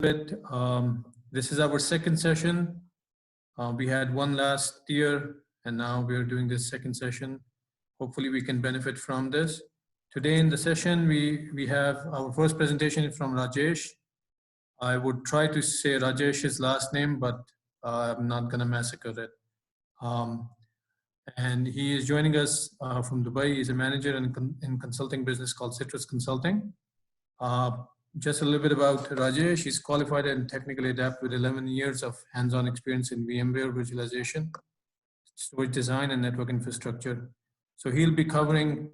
bit. This is our second session. We had one last year, and now we're doing this second session. Hopefully, we can benefit from this. Today in the session, we have our first presentation from Rajesh. I would try to say Rajesh's last name, but I'm not going to massacre it. And he is joining us from Dubai. He's a manager in consulting business called Citrus Consulting. Just a little bit about Rajesh. He's qualified and technically adept with 11 years of hands-on experience in VMware virtualization, storage design, and network infrastructure. So he'll be covering,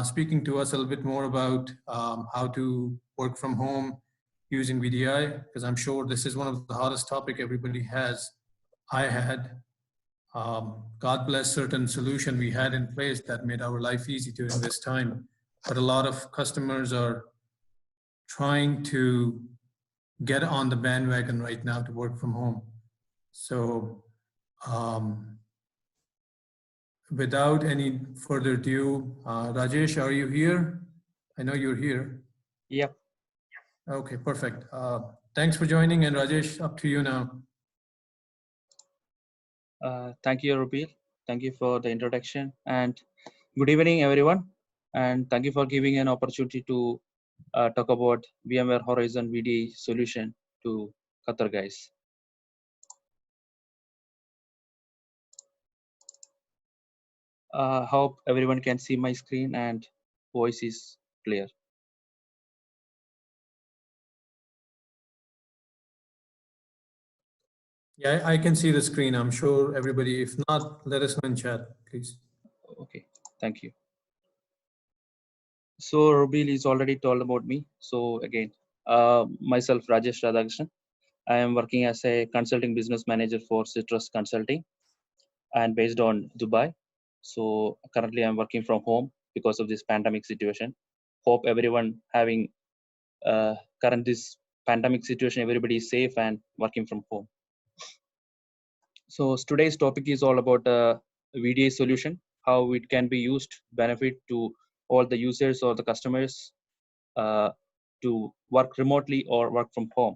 speaking to us a little bit more about how to work from home using VDI, because I'm sure this is one of the hardest topic everybody has. I had. God bless certain solution we had in place that made our life easy during this time. But a lot of customers are trying to get on the bandwagon right now to work from home. So without any further ado, Rajesh, are you here? I know you're here. Yep. Okay, perfect. Thanks for joining, and Rajesh, up to you now. Thank you, Rubil. Thank you for the introduction, and good evening, everyone. And thank you for giving an opportunity to talk about VMware Horizon VDI solution to Qatar guys. Hope everyone can see my screen and voice is clear. Yeah, I can see the screen. I'm sure everybody, if not, let us know in chat, please. Okay, thank you. So Rubil is already told about me. So again, myself, Rajesh Radhakrishnan. I am working as a consulting business manager for Citrus Consulting and based on Dubai. So currently I'm working from home because of this pandemic situation. Hope everyone having current this pandemic situation, everybody is safe and working from home. So today's topic is all about VDI solution, how it can be used, benefit to all the users or the customers to work remotely or work from home.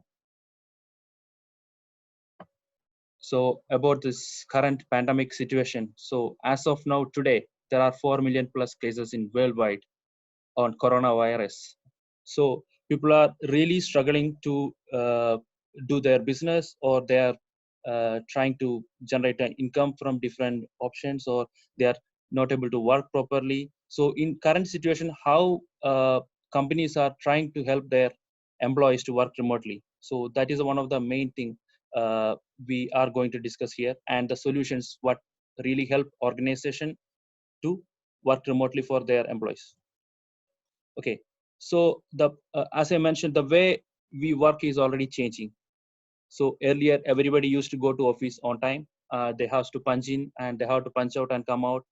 So about this current pandemic situation. So as of now today, there are 4 million plus cases in worldwide on coronavirus. So people are really struggling to do their business, or they are trying to generate an income from different options, or they are not able to work properly. So in current situation, how companies are trying to help their employees to work remotely. So that is one of the main thing we are going to discuss here, and the solutions what really help organization to work remotely for their employees. Okay, so the as I mentioned, the way we work is already changing. So earlier everybody used to go to office on time. They have to punch in and they have to punch out and come out,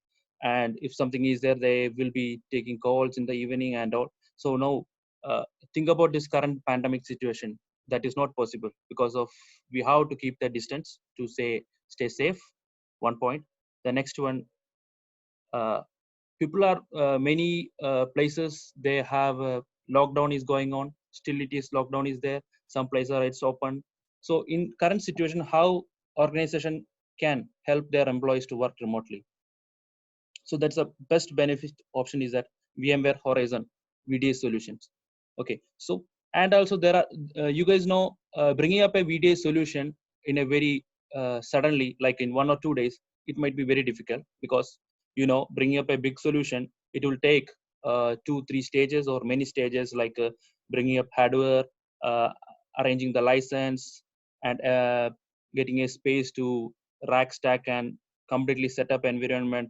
and if something is there, they will be taking calls in the evening and all. So now think about this current pandemic situation. That is not possible because of we have to keep the distance to say stay safe. One point. The next one, people are many places they have lockdown is going on. Still it is lockdown is there. Some places are it's open. So in current situation, how organization can help their employees to work remotely. So that's the best benefit option is that VMware Horizon VDI solutions. Okay, so and also there are you guys know bringing up a VDI solution in a very suddenly, like in 1 or 2 days, it might be very difficult, because bringing up a big solution, it will take 2-3 stages or many stages, like bringing up hardware, arranging the license, and getting a space to rack stack and completely set up environment,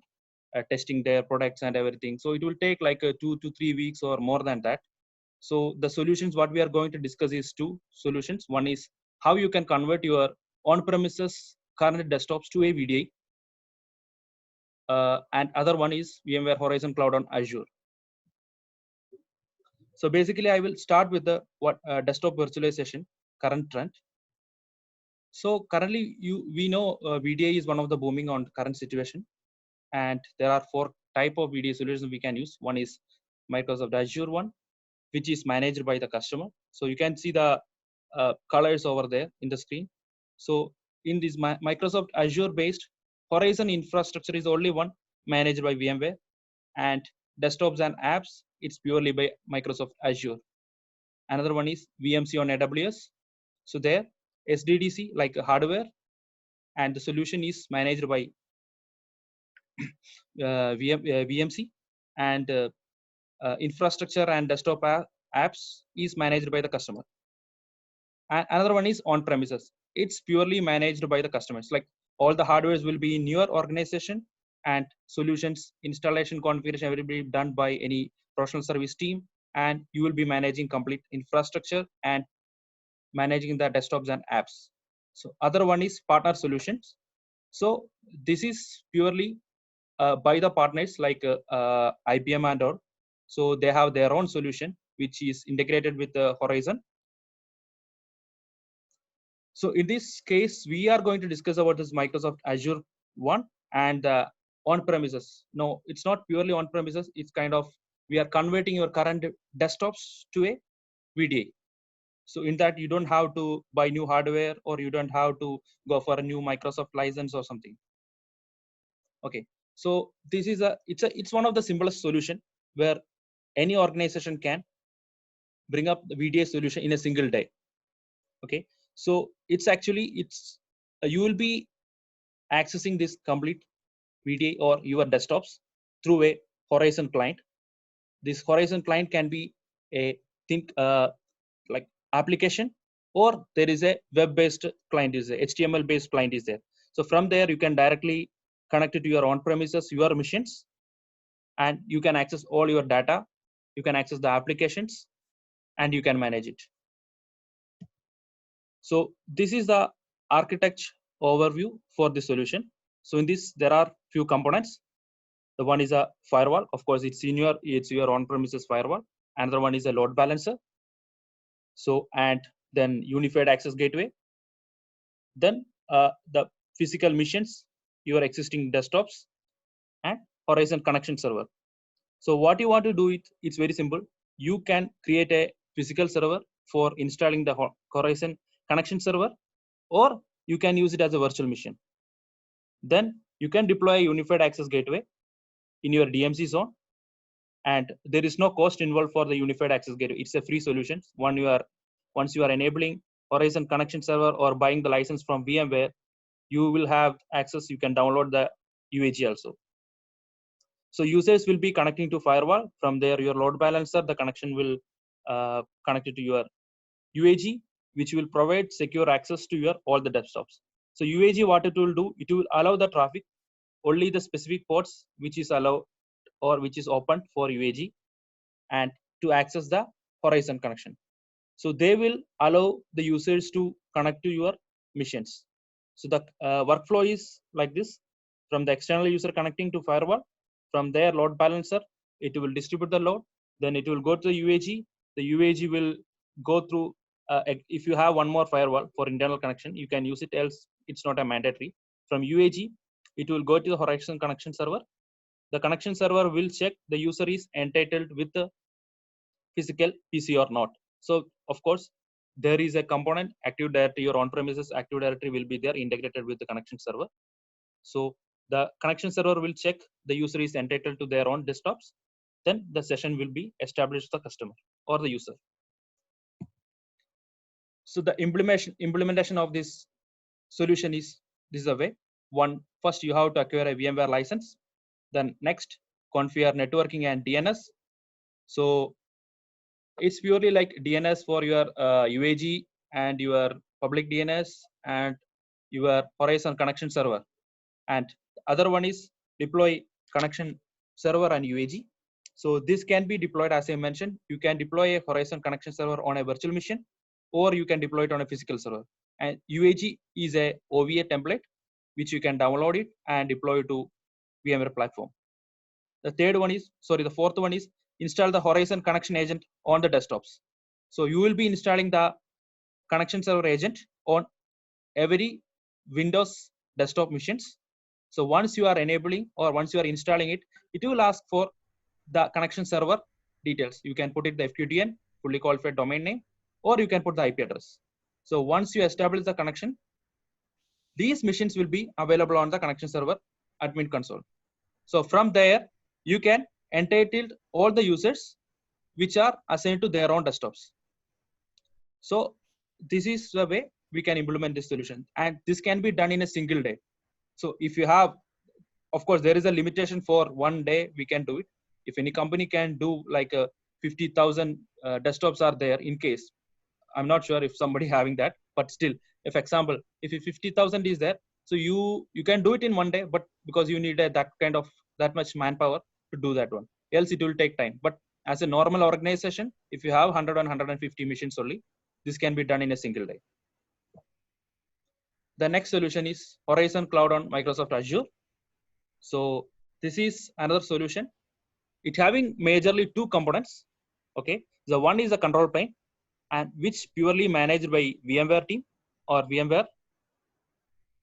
testing their products and everything. So it will take like 2 to 3 weeks or more than that. So the solutions what we are going to discuss is 2 solutions. One is how you can convert your on-premises current desktops to a VDI, and other one is VMware Horizon Cloud on Azure. So basically, I will start with the desktop virtualization current trend. So currently, we know VDI is one of the booming on current situation, and there are 4 type of VDI solutions we can use. One is Microsoft Azure one, which is managed by the customer. So you can see the colors over there in the screen. So in this Microsoft Azure based Horizon infrastructure is only one managed by VMware, and desktops and apps, it's purely by Microsoft Azure. Another one is VMC on AWS. So there SDDC like hardware, and the solution is managed by VMC, and infrastructure and desktop apps is managed by the customer. And another one is on premises. It's purely managed by the customers. Like all the hardwares will be in your organization, and solutions, installation, configuration will be done by any professional service team, and you will be managing complete infrastructure and managing the desktops and apps. So other one is partner solutions. So this is purely by the partners like IBM and all. So they have their own solution which is integrated with the Horizon. So in this case, we are going to discuss about this Microsoft Azure one and on-premises. No, it's not purely on-premises. It's kind of, we are converting your current desktops to a VDA. So in that, you don't have to buy new hardware, or you don't have to go for a new Microsoft license or something. Okay. So this is it's one of the simplest solution where any organization can bring up the VDA solution in a single day. Okay. So it's actually, you will be accessing this complete VDA or your desktops through a Horizon client. This Horizon client can be a like application, or there is a web-based client, is a HTML-based client is there. So from there, you can directly connect it to your on-premises, your machines, and you can access all your data. You can access the applications, and you can manage it. So this is the architecture overview for the solution. So in this, there are few components. The one is a firewall. Of course, it's your on-premises firewall. Another one is a load balancer. So, and then unified access gateway. Then the physical machines, your existing desktops, and Horizon connection server. So what you want to do, it's very simple. You can create a physical server for installing the Horizon connection server, or you can use it as a virtual machine. Then you can deploy a unified access gateway in your DMZ zone, and there is no cost involved for the unified access gateway. It's a free solution. Once you are enabling Horizon connection server or buying the license from VMware, you will have access. You can download the UAG also. So users will be connecting to firewall. From there, your load balancer, the connection will connect it to your UAG, which will provide secure access to your all the desktops. So UAG, what it will do, it will allow the traffic only the specific ports which is allowed or which is open for UAG, and to access the Horizon connection. So they will allow the users to connect to your machines. So the workflow is like this: from the external user connecting to firewall, from their load balancer, it will distribute the load. Then it will go to the UAG. The UAG will go through. If you have one more firewall for internal connection, you can use it. Else, it's not a mandatory. From UAG, it will go to the Horizon connection server. The connection server will check the user is entitled with the physical PC or not. So of course, there is a component Active Directory. Your on-premises Active Directory will be there integrated with the connection server. So the connection server will check the user is entitled to their own desktops. Then the session will be established to the customer or the user. So the implementation of this solution is this is a way. First you have to acquire a VMware license. Then next, configure networking and DNS. So it's purely like DNS for your UAG and your public DNS and your Horizon connection server. And other one is deploy connection server and UAG. So this can be deployed, as I mentioned. You can deploy a Horizon connection server on a virtual machine, or you can deploy it on a physical server. And UAG is a OVA template, which you can download it and deploy it to VMware platform. The fourth one is install the Horizon connection agent on the desktops. So you will be installing the connection server agent on every Windows desktop machines. So once you are enabling or once you are installing it, it will ask for the connection server details. You can put it the FQDN, fully qualified domain name, or you can put the IP address. So once you establish the connection, these machines will be available on the connection server admin console. So from there, you can entitle all the users which are assigned to their own desktops. So this is the way we can implement this solution, and this can be done in a single day. So if you have, of course, there is a limitation for one day we can do it. If any company can do like 50,000 desktops are there in case, I'm not sure if somebody having that, but still, if example, if 50,000 is there, so you can do it in one day, but because you need that much manpower to do that one, else it will take time. But as a normal organization, if you have 100 and 150 machines only, this can be done in a single day. The next solution is Horizon Cloud on Microsoft Azure. So this is another solution. It having majorly two components. Okay, the one is the control plane, and which purely managed by VMware team or VMware.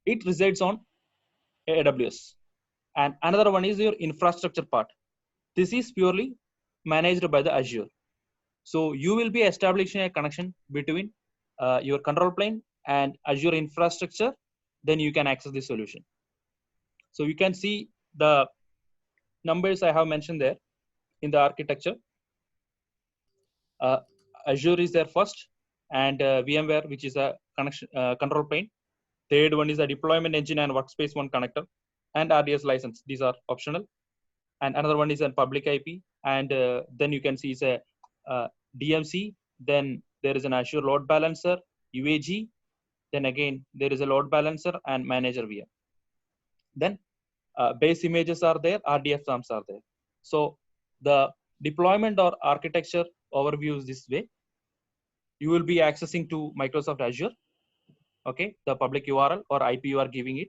It resides on AWS. And another one is your infrastructure part. This is purely managed by the Azure. So you will be establishing a connection between your control plane and Azure infrastructure. Then you can access the solution. So you can see the numbers I have mentioned there in the architecture. Azure is there first, and VMware, which is a connection control plane. Third one is a deployment engine and workspace one connector, and RDS license. These are optional. And another one is a public IP, and then you can see is a DMC. Then there is an Azure load balancer, UAG. Then again there is a load balancer and manager VM. Then base images are there, RDF forms are there. So the deployment or architecture overview is this way. You will be accessing to Microsoft Azure, okay, the public URL or IP you are giving it.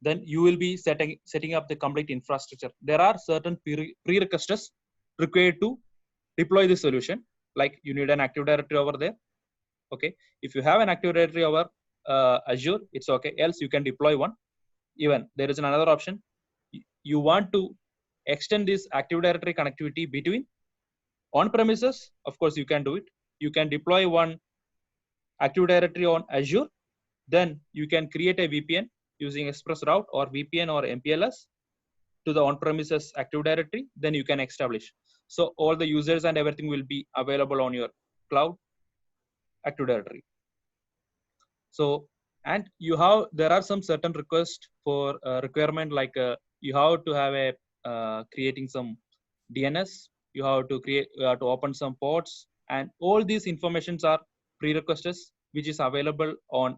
Then you will be setting up the complete infrastructure. There are certain prerequisites required to deploy the solution, like you need an Active Directory over there. Okay, if you have an Active Directory over Azure, it's okay. Else you can deploy one. Even there is another option. You want to extend this Active Directory connectivity between on premises. Of course, you can do it. You can deploy one Active Directory on Azure. Then you can create a VPN using ExpressRoute or VPN or MPLS to the on-premises Active Directory. Then you can establish. So all the users and everything will be available on your cloud Active Directory. So, and there are some certain requests for requirement, like you have to have a creating some DNS. You have to open some ports, and all these informations are prerequisites which is available on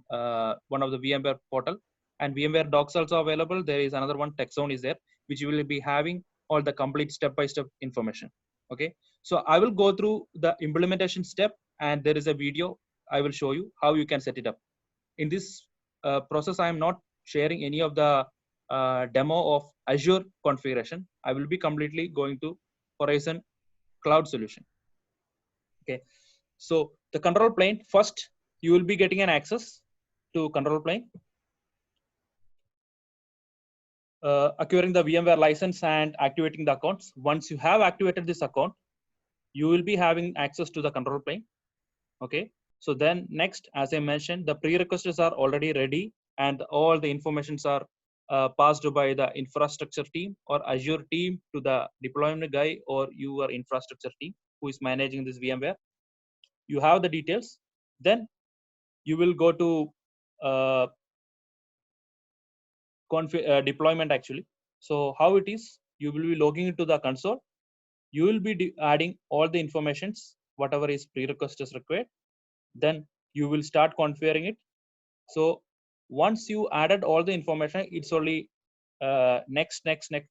one of the VMware portal, and VMware docs also available. There is another one, TechZone is there, which will be having all the complete step-by-step information. Okay, so I will go through the implementation step, and there is a video I will show you how you can set it up. In this process, I am not sharing any of the demo of Azure configuration. I will be completely going to Horizon Cloud solution. Okay, so the control plane, first you will be getting an access to control plane, acquiring the VMware license and activating the accounts. Once you have activated this account, you will be having access to the control plane. Okay, so then next, as I mentioned, the prerequisites are already ready, and all the informations are passed by the infrastructure team or Azure team to the deployment guy or your infrastructure team who is managing this VMware. You have the details. Then you will go to deployment actually. So how it is, you will be logging into the console. You will be adding all the informations, whatever is prerequisites required. Then you will start configuring it. So once you added all the information, it's only next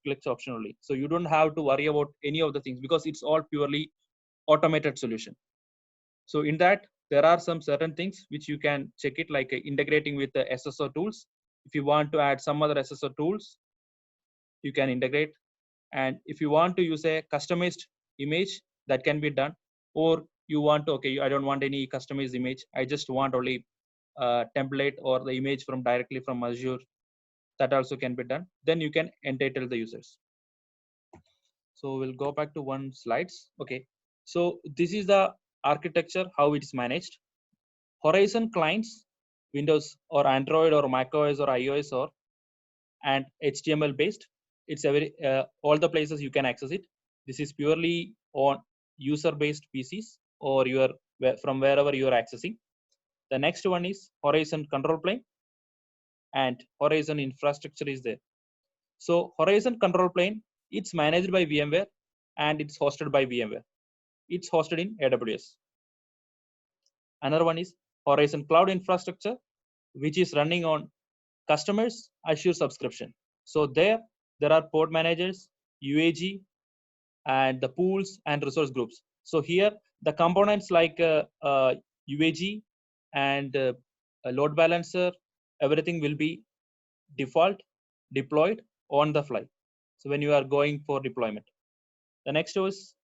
clicks option only. So you don't have to worry about any of the things because it's all purely automated solution. So in that, there are some certain things which you can check it, like integrating with the SSO tools. If you want to add some other SSO tools, you can integrate. And if you want to use a customized image, that can be done. Or you want to, okay, I don't want any customized image. I just want only template or the image from directly from Azure. That also can be done. Then you can entitle the users. So we'll go back to one slides. Okay, so this is the architecture, how it's managed. Horizon clients, Windows or Android or macOS or iOS or and HTML based. It's a very all the places you can access it. This is purely on user based PCs or your from wherever you are accessing. The next one is Horizon control plane and Horizon infrastructure is there. So Horizon control plane, it's managed by VMware and it's hosted by VMware. It's hosted in AWS. Another one is Horizon cloud infrastructure, which is running on customers Azure subscription. So there are port managers, UAG, and the pools and resource groups. So here the components like UAG and a load balancer, everything will be default deployed on the fly. So when you are going for deployment. The next is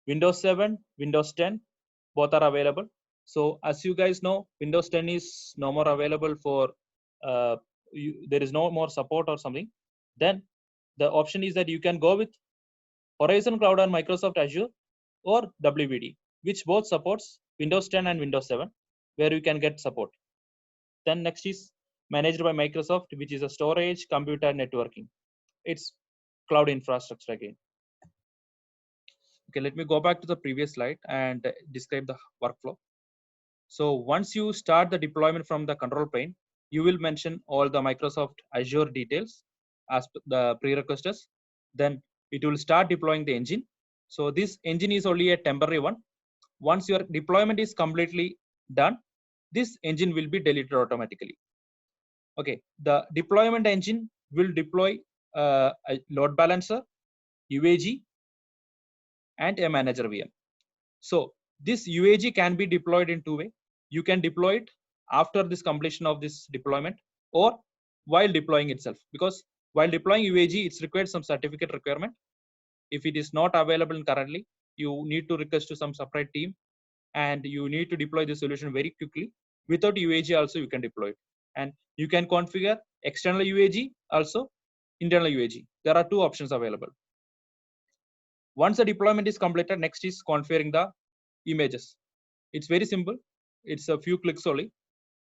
Windows 7, Windows 10, both are available. So as you guys know, Windows 10 is no more available for, there is no more support or something. Then the option is that you can go with Horizon Cloud on Microsoft Azure or WVD, which both supports Windows 10 and Windows 7, where you can get support. Then next is managed by Microsoft, which is a storage, computer, networking. It's cloud infrastructure again. Okay, let me go back to the previous slide and describe the workflow. So once you start the deployment from the control plane, you will mention all the Microsoft Azure details as the prerequisites. Then it will start deploying the engine. So this engine is only a temporary one. Once your deployment is completely done, this engine will be deleted automatically. Okay, the deployment engine will deploy a load balancer, UAG, and a manager VM. So this UAG can be deployed in two ways. You can deploy it after this completion of this deployment or while deploying itself, because while deploying UAG, it's required some certificate requirement. If it is not available currently, you need to request to some separate team and you need to deploy the solution very quickly. Without UAG also you can deploy it. And you can configure external UAG, also internal UAG. There are two options available. Once the deployment is completed, next is configuring the images. It's very simple. It's a few clicks only.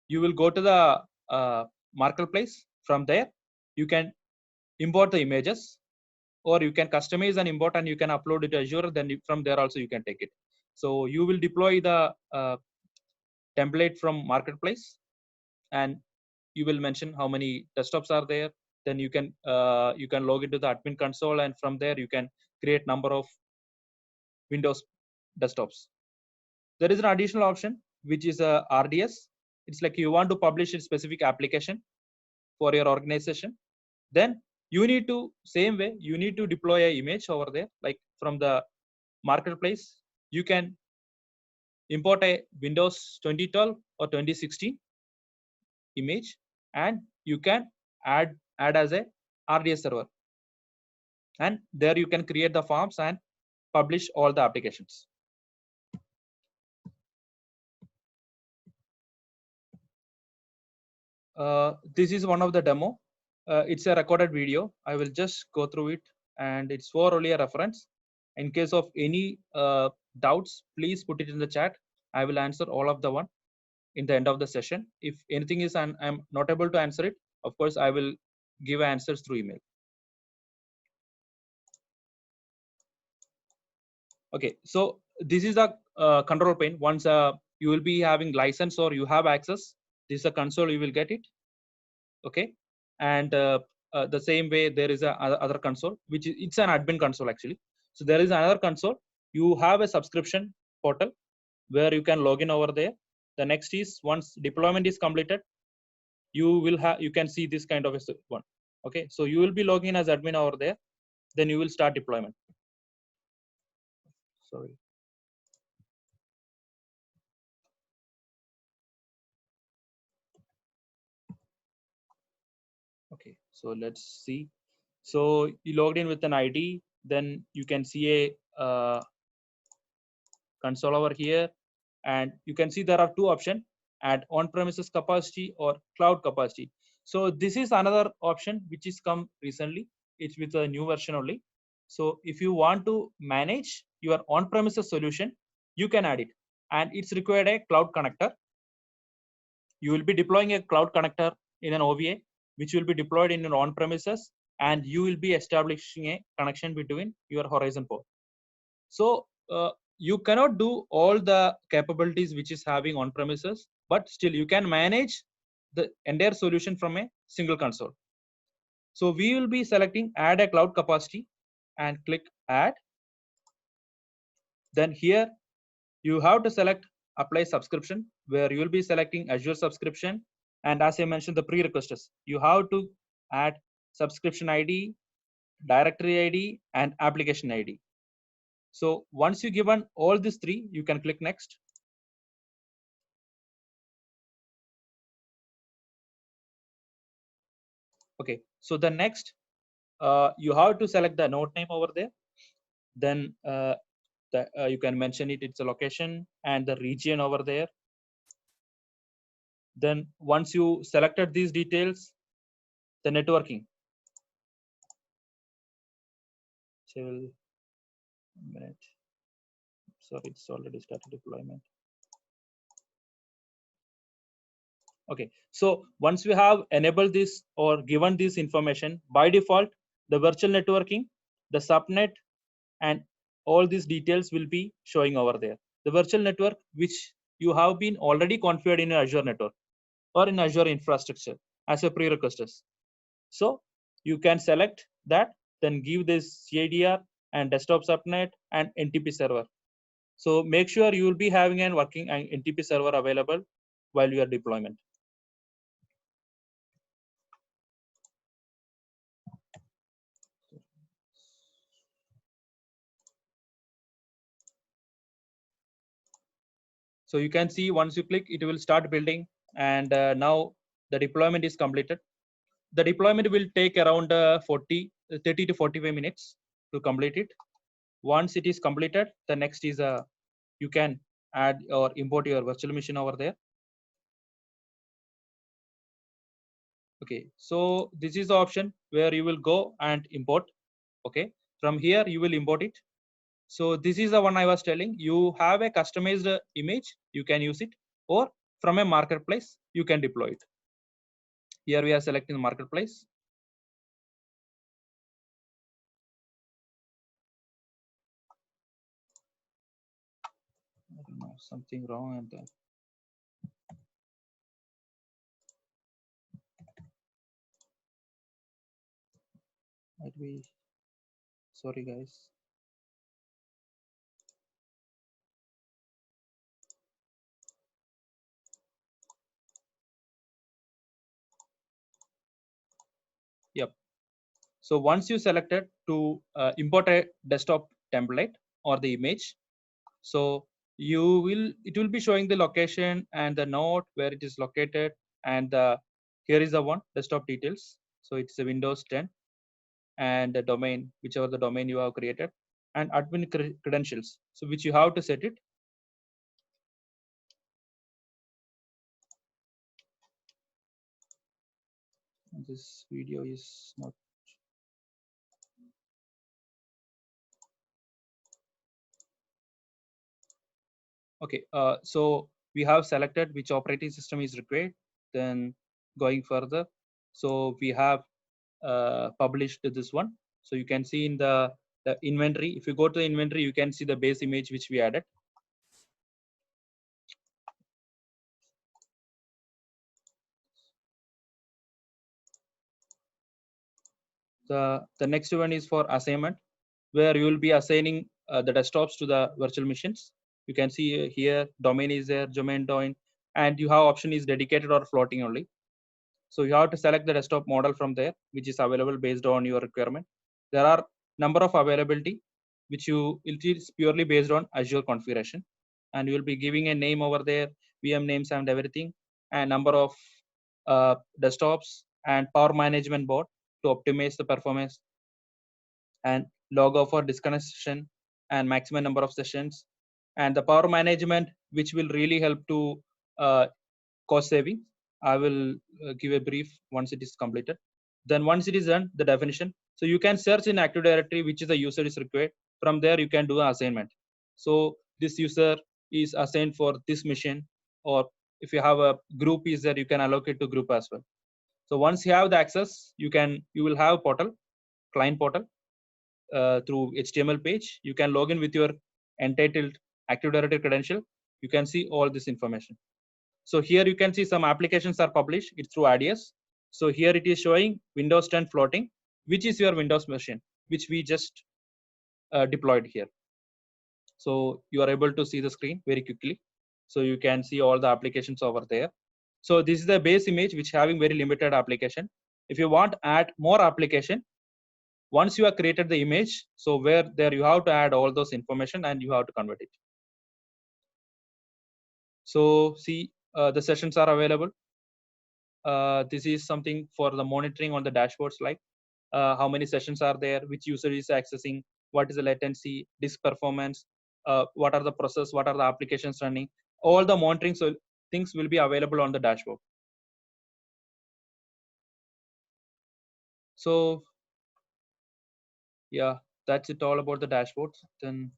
You will go to the marketplace. From there, you can import the images, or you can customize and import and you can upload it to Azure. Then from there also you can take it. So you will deploy the template from marketplace, and you will mention how many desktops are there. Then you can log into the admin console, and from there you can create number of Windows desktops. There is an additional option which is a RDS. It's like you want to publish a specific application for your organization. Then you need to, same way, you need to deploy an image over there. Like from the marketplace, you can import a Windows 2012 or 2016 image, and you can add as a RDS server. And there you can create the forms and publish all the applications. This is one of the demo. It's a recorded video. I will just go through it, and it's for only a reference. In case of any doubts, please put it in the chat. I will answer all of the one in the end of the session. If anything is I'm not able to answer it, of course I will give answers through email. Okay, so this is the control pane. Once you will be having license or you have access, this is a console, you will get it. Okay, and the same way there is a other console, which is, it's an admin console actually. So there is another console. You have a subscription portal where you can log in over there. The next is, once deployment is completed, you can see this kind of a one. Okay, so you will be logging in as admin over there. Then you will start deployment. Sorry. Okay, so let's see. So you logged in with an ID, then you can see a console over here, and you can see there are two options: add on-premises capacity or cloud capacity. So this is another option which is come recently. It's with a new version only. So if you want to manage your on-premises solution, you can add it, and it's required a cloud connector. you will be deploying a cloud connector in an OVA, which will be deployed in your on premises, and you will be establishing a connection between your Horizon port. So you cannot do all the capabilities which is having on premises, but still you can manage the entire solution from a single console. So we will be selecting add a cloud capacity and click add. Then here you have to select apply subscription, where you will be selecting Azure subscription. And as I mentioned, the prerequisites, you have to add subscription ID, directory ID, and application ID. So once you given all these three, you can click next. Okay, so the next, you have to select the node name over there. Then you can mention it, it's a location and the region over there. Then once you selected these details, the networking. Till a minute. Sorry, it's already started deployment. Okay, so once we have enabled this or given this information, by default, the virtual networking, the subnet, and all these details will be showing over there. The virtual network, which you have been already configured in Azure network or in Azure infrastructure as a prerequisite. So you can select that, then give this CIDR and desktop subnet and NTP server. So make sure you will be having a working NTP server available while you are deployment. So you can see once you click, it will start building, and now the deployment is completed. The deployment will take around 30 to 45 minutes to complete it. Once it is completed, the next is you can add or import your virtual machine over there. Okay, so this is the option where you will go and import. Okay, from here you will import it. So this is the one I was telling. You have a customized image, you can use it, or from a marketplace, you can deploy it. Here we are selecting the marketplace. I don't know, something wrong and then. Might be, sorry guys. Yep. So once you selected to import a desktop template or the image, so it will be showing the location and the node where it is located, and here is the one desktop details. So it's a Windows 10 and the domain, whichever the domain you have created, and admin credentials, so which you have to set it. This video is not. Okay, so we have selected which operating system is required. Then going further, so we have published this one. So you can see in the inventory, if you go to the inventory, you can see the base image which we added. The next one is for assignment, where you will be assigning the desktops to the virtual machines. You can see here domain is there, domain, and you have option is dedicated or floating only. So you have to select the desktop model from there, which is available based on your requirement. There are number of availability, which it is purely based on Azure configuration, and you will be giving a name over there, VM names and everything, and number of desktops and power management board to optimize the performance, and log for disconnection and maximum number of sessions, and the power management, which will really help to cost saving. I will give a brief once it is completed. Then once it is done, the definition. So you can search in Active Directory which is the user is required. From there you can do an assignment. So this user is assigned for this mission, or if you have a group is there, you can allocate to group as well. So once you have the access, you will have portal, client portal through HTML page. You can log in with your entitled Active Directory credential. You can see all this information. So here you can see some applications are published. It's through ADS. So here it is showing Windows 10 floating, which is your Windows machine, which we just deployed here. So you are able to see the screen very quickly. So you can see all the applications over there. So this is the base image which having very limited application. If you want to add more application, once you have created the image, so where there you have to add all those information and you have to convert it. So see, the sessions are available. This is something for the monitoring on the dashboards, like how many sessions are there, which user is accessing, what is the latency, disk performance, what are the process, what are the applications running. All the monitoring so things will be available on the dashboard. So yeah, that's it all about the dashboards. Then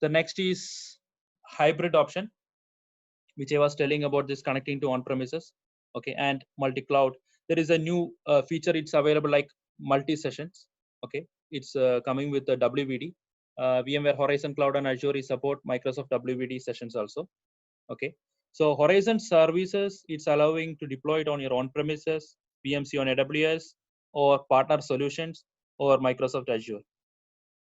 the next is hybrid option, which I was telling about, this connecting to on-premises, okay, and multi-cloud. There is a new feature. It's available like multi-sessions, okay. It's coming with the WVD. VMware Horizon Cloud and Azure is support Microsoft WVD sessions also, okay. So Horizon services, it's allowing to deploy it on your on-premises, VMC on AWS, or partner solutions, or Microsoft Azure.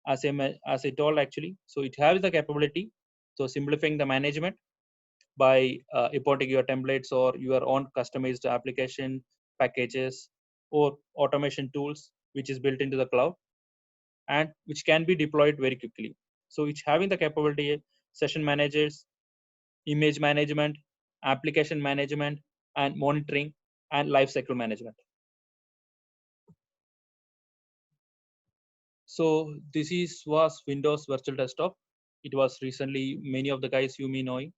As I told actually, so it has the capability, so simplifying the management by importing your templates or your own customized application packages or automation tools, which is built into the cloud and which can be deployed very quickly. So it's having the capability, session managers, image management, application management, and monitoring and lifecycle management. So this was Windows Virtual Desktop. It was recently, many of the guys you may know who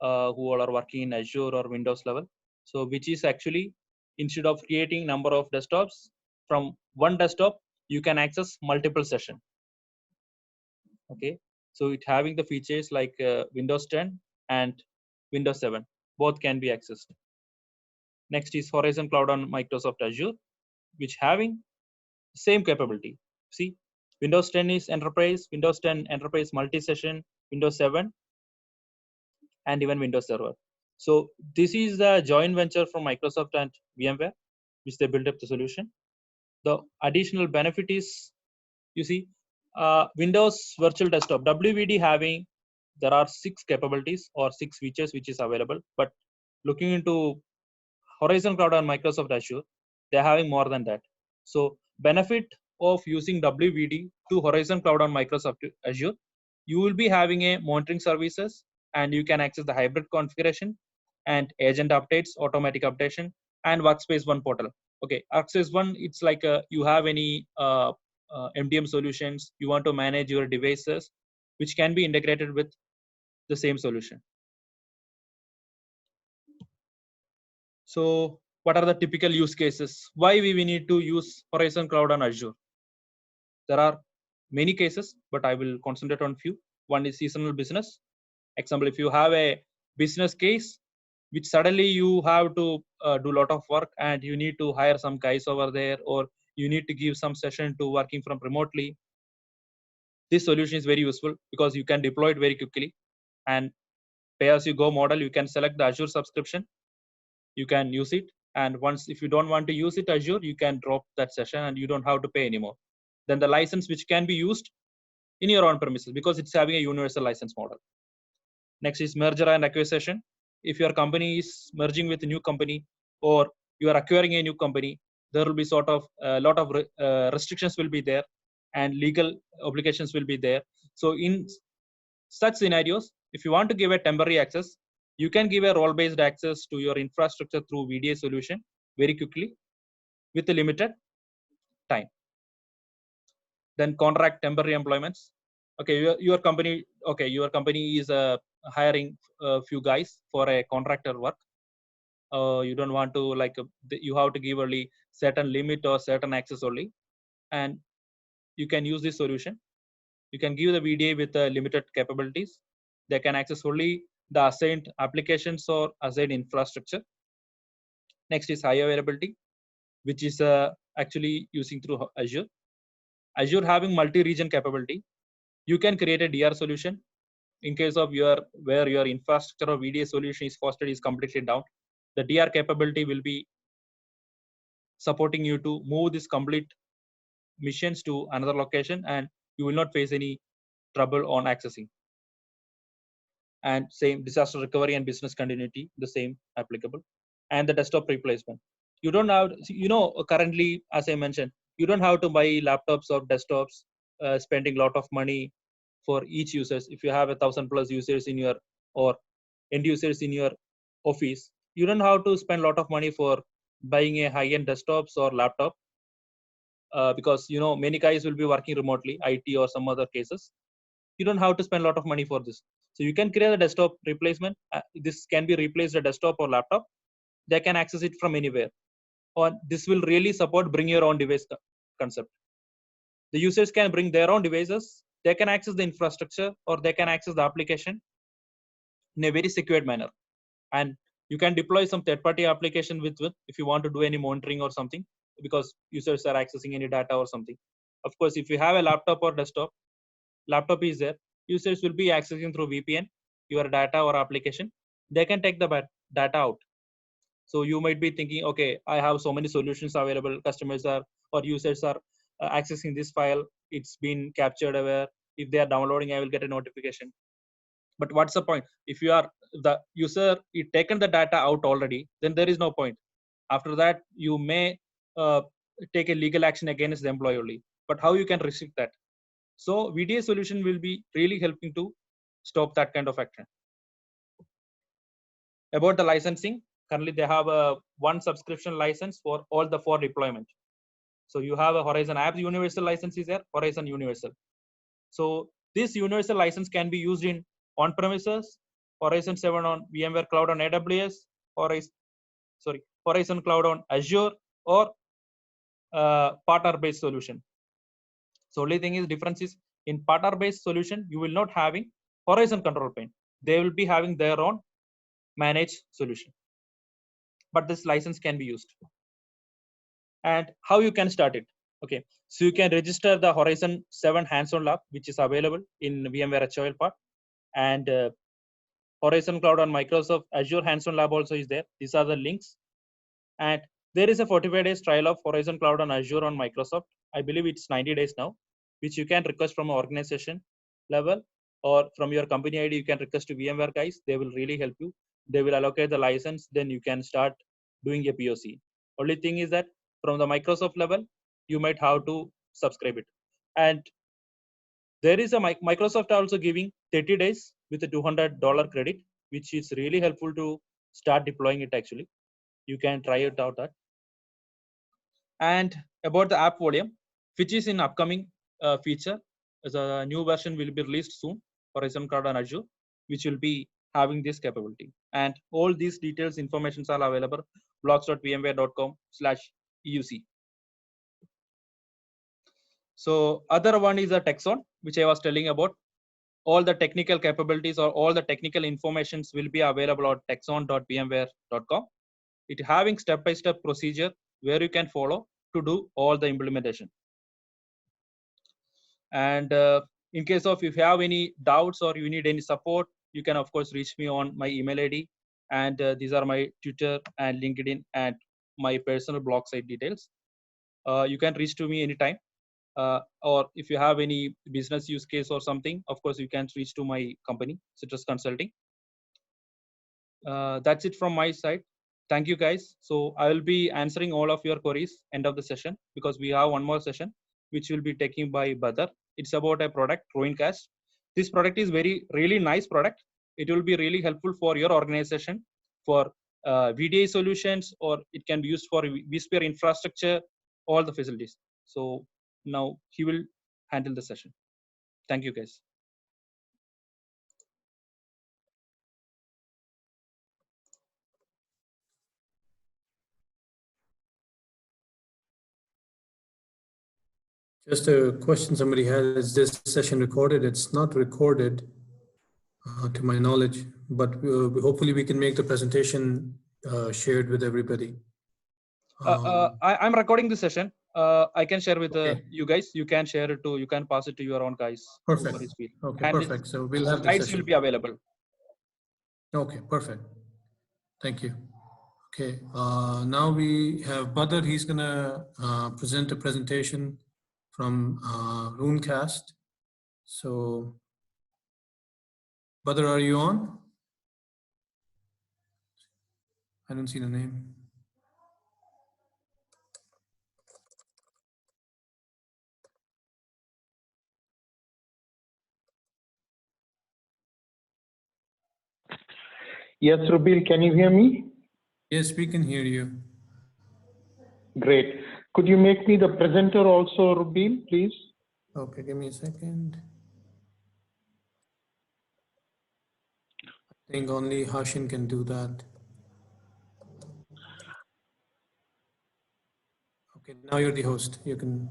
all are working in Azure or Windows level. So which is actually, instead of creating number of desktops, from one desktop, you can access multiple session. Okay, so it having the features like Windows 10 and Windows 7, both can be accessed. Next is Horizon Cloud on Microsoft Azure, which having same capability. See, Windows 10 is enterprise, Windows 10 enterprise multi-session, Windows 7, and even Windows Server. So this is the joint venture from Microsoft and VMware, which they built up the solution. The additional benefit is, you see, Windows Virtual Desktop, WVD having, there are 6 capabilities or 6 features which is available, but looking into Horizon Cloud on Microsoft Azure, they're having more than that. So benefit of using WVD to Horizon Cloud on Microsoft Azure, you will be having a monitoring services and you can access the hybrid configuration and agent updates, automatic updation, and Workspace ONE portal. Okay, Workspace ONE, it's like you have any MDM solutions, you want to manage your devices, which can be integrated with the same solution. So what are the typical use cases? Why we need to use Horizon Cloud on Azure? There are many cases, but I will concentrate on few. One is seasonal business. Example, if you have a business case, which suddenly you have to do a lot of work and you need to hire some guys over there, or you need to give some session to working from remotely. This solution is very useful because you can deploy it very quickly, and pay as you go model, you can select the Azure subscription, you can use it, and once if you don't want to use it Azure, you can drop that session and you don't have to pay anymore. Then the license which can be used in your on premises because it's having a universal license model. Next is merger and acquisition. If your company is merging with a new company or you are acquiring a new company, there will be sort of a lot of restrictions will be there and legal obligations will be there. So in such scenarios, if you want to give a temporary access, you can give a role-based access to your infrastructure through VDA solution very quickly with a limited time. Then contract temporary employments. Okay, your company is hiring a few guys for a contractor work. You don't want to you have to give only certain limit or certain access only, and you can use this solution. You can give the VDA with limited capabilities. They can access only the assigned applications or assigned infrastructure. Next is high availability, which is actually using through Azure. Azure having multi-region capability, you can create a DR solution in case of where your infrastructure or VDA solution is hosted is completely down. The DR capability will be supporting you to move this complete missions to another location, and you will not face any trouble on accessing. And same disaster recovery and business continuity, the same applicable. And the desktop replacement. You don't have, currently, as I mentioned, you don't have to buy laptops or desktops, spending a lot of money for each users. If you have 1,000+ users in your, or end users in your office, you don't have to spend a lot of money for buying a high-end desktops or laptop, because many guys will be working remotely, IT or some other cases. You don't have to spend a lot of money for this. So you can create a desktop replacement. This can be replaced a desktop or laptop. They can access it from anywhere. Or this will really support bring your own device concept. The users can bring their own devices. They can access the infrastructure or they can access the application in a very secured manner. And you can deploy some third-party application with if you want to do any monitoring or something, because users are accessing any data or something. Of course, if you have a laptop or desktop, laptop is there, users will be accessing through VPN your data or application. They can take the data out. So you might be thinking, okay, I have so many solutions available. Customers are or users are accessing this file. It's been captured aware. If they are downloading, I will get a notification. But what's the point? If you are the user, you taken the data out already, then there is no point. After that, you may take a legal action against the employee only. But how you can restrict that? So VDA solution will be really helping to stop that kind of action. About the licensing, currently they have a one subscription license for all the 4 deployment. So you have a Horizon Apps Universal license is there, Horizon Universal. So this universal license can be used in on-premises, Horizon 7 on VMware Cloud on AWS, Horizon Cloud on Azure, or partner-based solution. So only thing is difference is in partner-based solution, you will not having Horizon control plane. They will be having their own managed solution. But this license can be used. And how you can start it? Okay, so you can register the Horizon 7 hands-on lab, which is available in VMware HOL part, and Horizon Cloud on Microsoft Azure hands-on lab also is there. These are the links. And there is a 45 days trial of Horizon Cloud on Azure on Microsoft. I believe it's 90 days now, which you can request from organization level or from your company ID. You can request to VMware guys. They will really help you. They will allocate the license. Then you can start doing a POC. Only thing is that from the Microsoft level, you might have to subscribe it. And there is a Microsoft also giving 30 days with a $200 credit, which is really helpful to start deploying it actually. You can try it out that. And about the app volume, which is in upcoming feature, as a new version will be released soon, Horizon Cloud on Azure, which will be having this capability. And all these details, informations are available blogs.vmware.com/EUC. So other one is a Texon, which I was telling about. All the technical capabilities or all the technical informations will be available on texon.vmware.com. It having step-by-step procedure where you can follow to do all the implementation. And in case of if you have any doubts or you need any support, you can of course reach me on my email ID. And these are my Twitter and LinkedIn and my personal blog site details. You can reach to me anytime. Or if you have any business use case or something, of course, you can reach to my company, Citrus Consulting. That's it from my side. Thank you, guys. So I will be answering all of your queries end of the session, because we have one more session, which will be taken by Badar. It's about a product, Ruincast. This product is really nice product. It will be really helpful for your organization for VDA solutions, or it can be used for vSphere infrastructure, all the facilities. So now he will handle the session. Thank you, guys. Just a question somebody had, is this session recorded? It's not recorded. to my knowledge, but hopefully we can make the presentation shared with everybody. I'm recording the session. I can share with Okay. you guys. You can share it to. You can pass it to your own guys. Perfect. Okay, And perfect. So we'll have the slides session. will be available. Okay, perfect. Thank you. Okay, now we have Badr. He's gonna present a presentation from Runecast. So, Badr, are you on? I don't see the name. Yes, Rubil, can you hear me? Yes, we can hear you. Great. Could you make me the presenter also, Rubil, please? Okay, give me a second. I think only Hashin can do that. Okay, now you're the host. You can.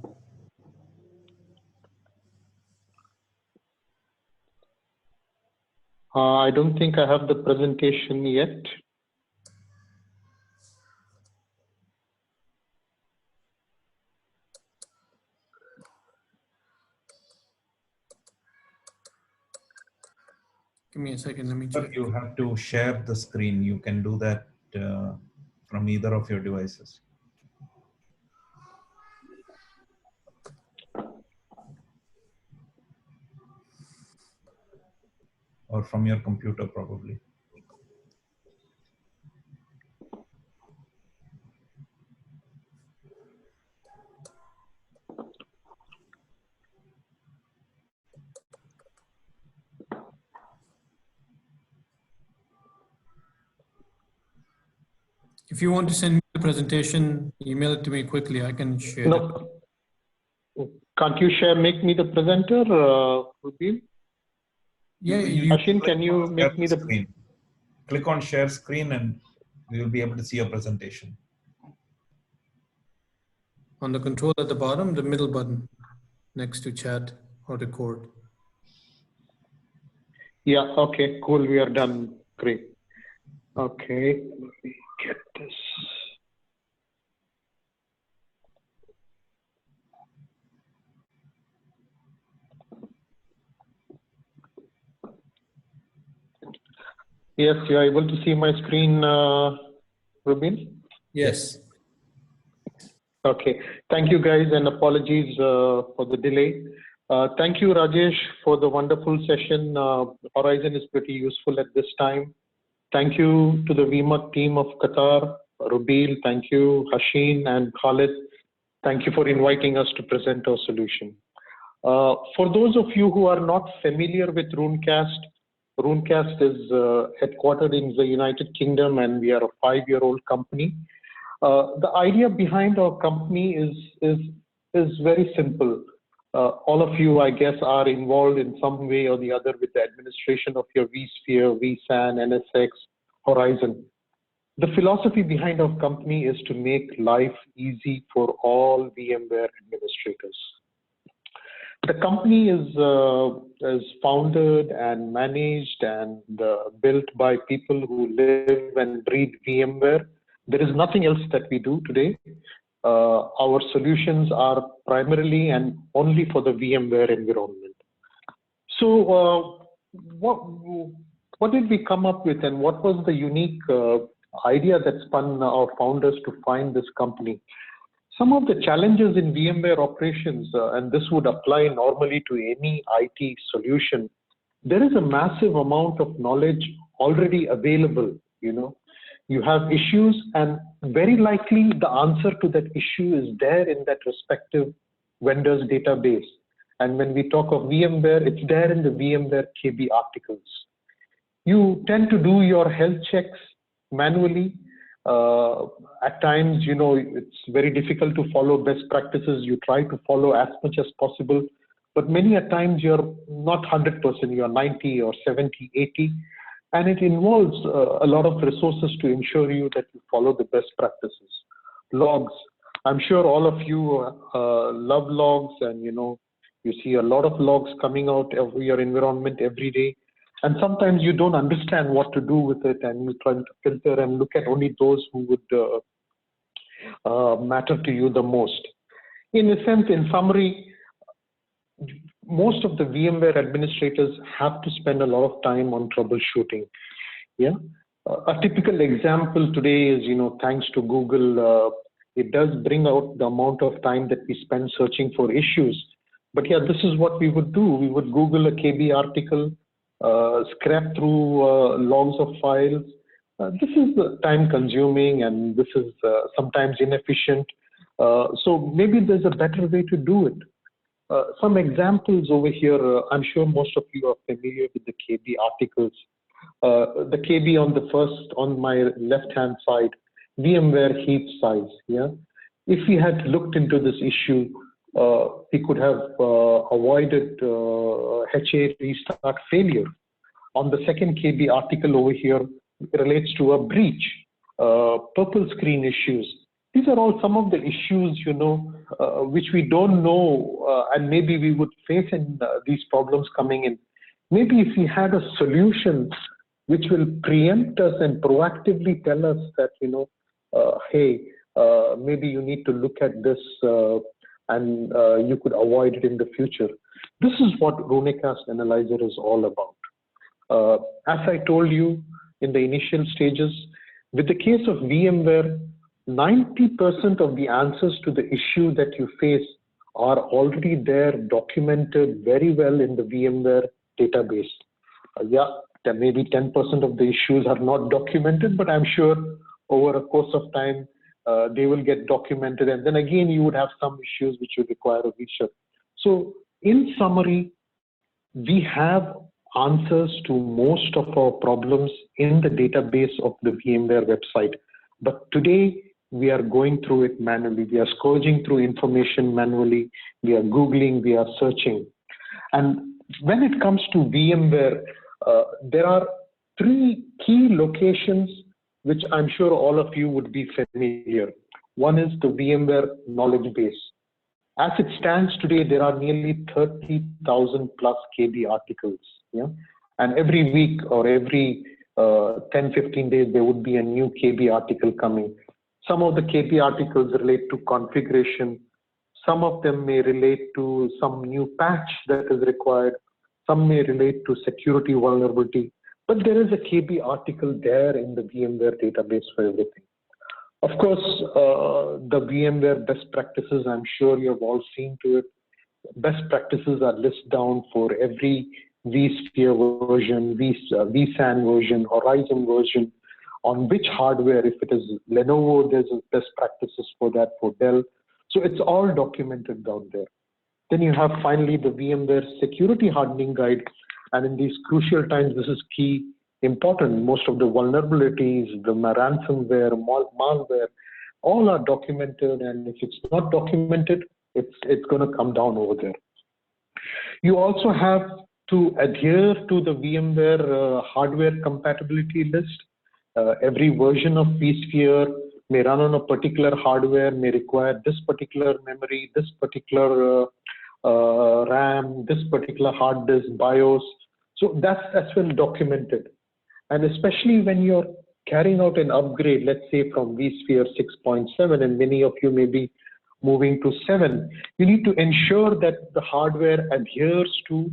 I don't think I have the presentation yet. Give me a second, let me check. You have to share the screen. You can do that from either of your devices. Or from your computer, probably. If you want to send me the presentation, email it to me quickly. I can share it. No. Can't you make me the presenter, Rubil? Yeah, Hashin, can you make me the screen? Click on share screen and you will be able to see your presentation. On the control at the bottom, the middle button next to chat or record. Yeah, okay, cool. We are done. Great. Okay, let me get this. Yes, you are able to see my screen, Rubil? Yes. Okay. Thank you, guys, and apologies for the delay. Thank you, Rajesh, for the wonderful session. Horizon is pretty useful at this time. Thank you to the VMUG team of Qatar, Rubil. Thank you, Hashin and Khalid. Thank you for inviting us to present our solution. For those of you who are not familiar with Runecast, Runecast is headquartered in the United Kingdom, and we are a 5-year-old company. The idea behind our company is very simple. All of you, I guess, are involved in some way or the other with the administration of your vSphere, vSAN, NSX, Horizon. The philosophy behind our company is to make life easy for all VMware administrators. The company is founded and managed and built by people who live and breathe VMware. There is nothing else that we do today. Our solutions are primarily and only for the VMware environment. So what did we come up with, and what was the unique idea that spun our founders to find this company? Some of the challenges in VMware operations, and this would apply normally to any IT solution, there is a massive amount of knowledge already available. You have issues, and very likely the answer to that issue is there in that respective vendor's database. And when we talk of VMware, it's there in the VMware KB articles. You tend to do your health checks manually. At times, it's very difficult to follow best practices. You try to follow as much as possible, but many a times you're not 100%, you're 90 or 70, 80. And it involves a lot of resources to ensure you that you follow the best practices. Logs. I'm sure all of you love logs, and you see a lot of logs coming out of your environment every day. And sometimes you don't understand what to do with it, and you try to filter and look at only those who would matter to you the most. In a sense, in summary, most of the VMware administrators have to spend a lot of time on troubleshooting. Yeah, a typical example today is, thanks to Google, it does bring out the amount of time that we spend searching for issues. But yeah, this is what we would do. We would Google a KB article, scrap through logs of files. This is time consuming, and this is sometimes inefficient. So maybe there's a better way to do it. Some examples over here, I'm sure most of you are familiar with the KB articles. The KB on my left-hand side, VMware heap size. Yeah, if we had looked into this issue, we could have avoided HA restart failure. On the second KB article over here, it relates to a breach, purple screen issues. These are all some of the issues, which we don't know, and maybe we would face in these problems coming in. Maybe if we had a solution which will preempt us and proactively tell us that, hey, maybe you need to look at this and you could avoid it in the future. This is what Runecast Analyzer is all about. As I told you in the initial stages, with the case of VMware, 90% of the answers to the issue that you face are already there, documented very well in the VMware database. Yeah, there may be 10% of the issues are not documented, but I'm sure over a course of time, they will get documented. And then again, you would have some issues which would require a research. So in summary, we have answers to most of our problems in the database of the VMware website. But today, we are going through it manually. We are scourging through information manually. We are Googling, we are searching. And when it comes to VMware, there are 3 key locations which I'm sure all of you would be familiar. One is the VMware knowledge base. As it stands today, there are nearly 30,000 plus KB articles. Yeah? And every week or every 10-15 days, there would be a new KB article coming. Some of the KB articles relate to configuration. Some of them may relate to some new patch that is required. Some may relate to security vulnerability. But there is a KB article there in the VMware database for everything. Of course, the VMware best practices, I'm sure you have all seen to it. Best practices are listed down for every vSphere version, vSAN version, Horizon version, on which hardware. If it is Lenovo, there's best practices for that, for Dell. So it's all documented down there. Then you have finally the VMware security hardening guide. And in these crucial times, this is key, important. Most of the vulnerabilities, the ransomware, malware, all are documented. And if it's not documented, it's going to come down over there. You also have to adhere to the VMware hardware compatibility list. Every version of vSphere may run on a particular hardware, may require this particular memory, this particular RAM, this particular hard disk, BIOS. So that's well documented. And especially when you're carrying out an upgrade, let's say from vSphere 6.7, and many of you may be moving to 7, you need to ensure that the hardware adheres to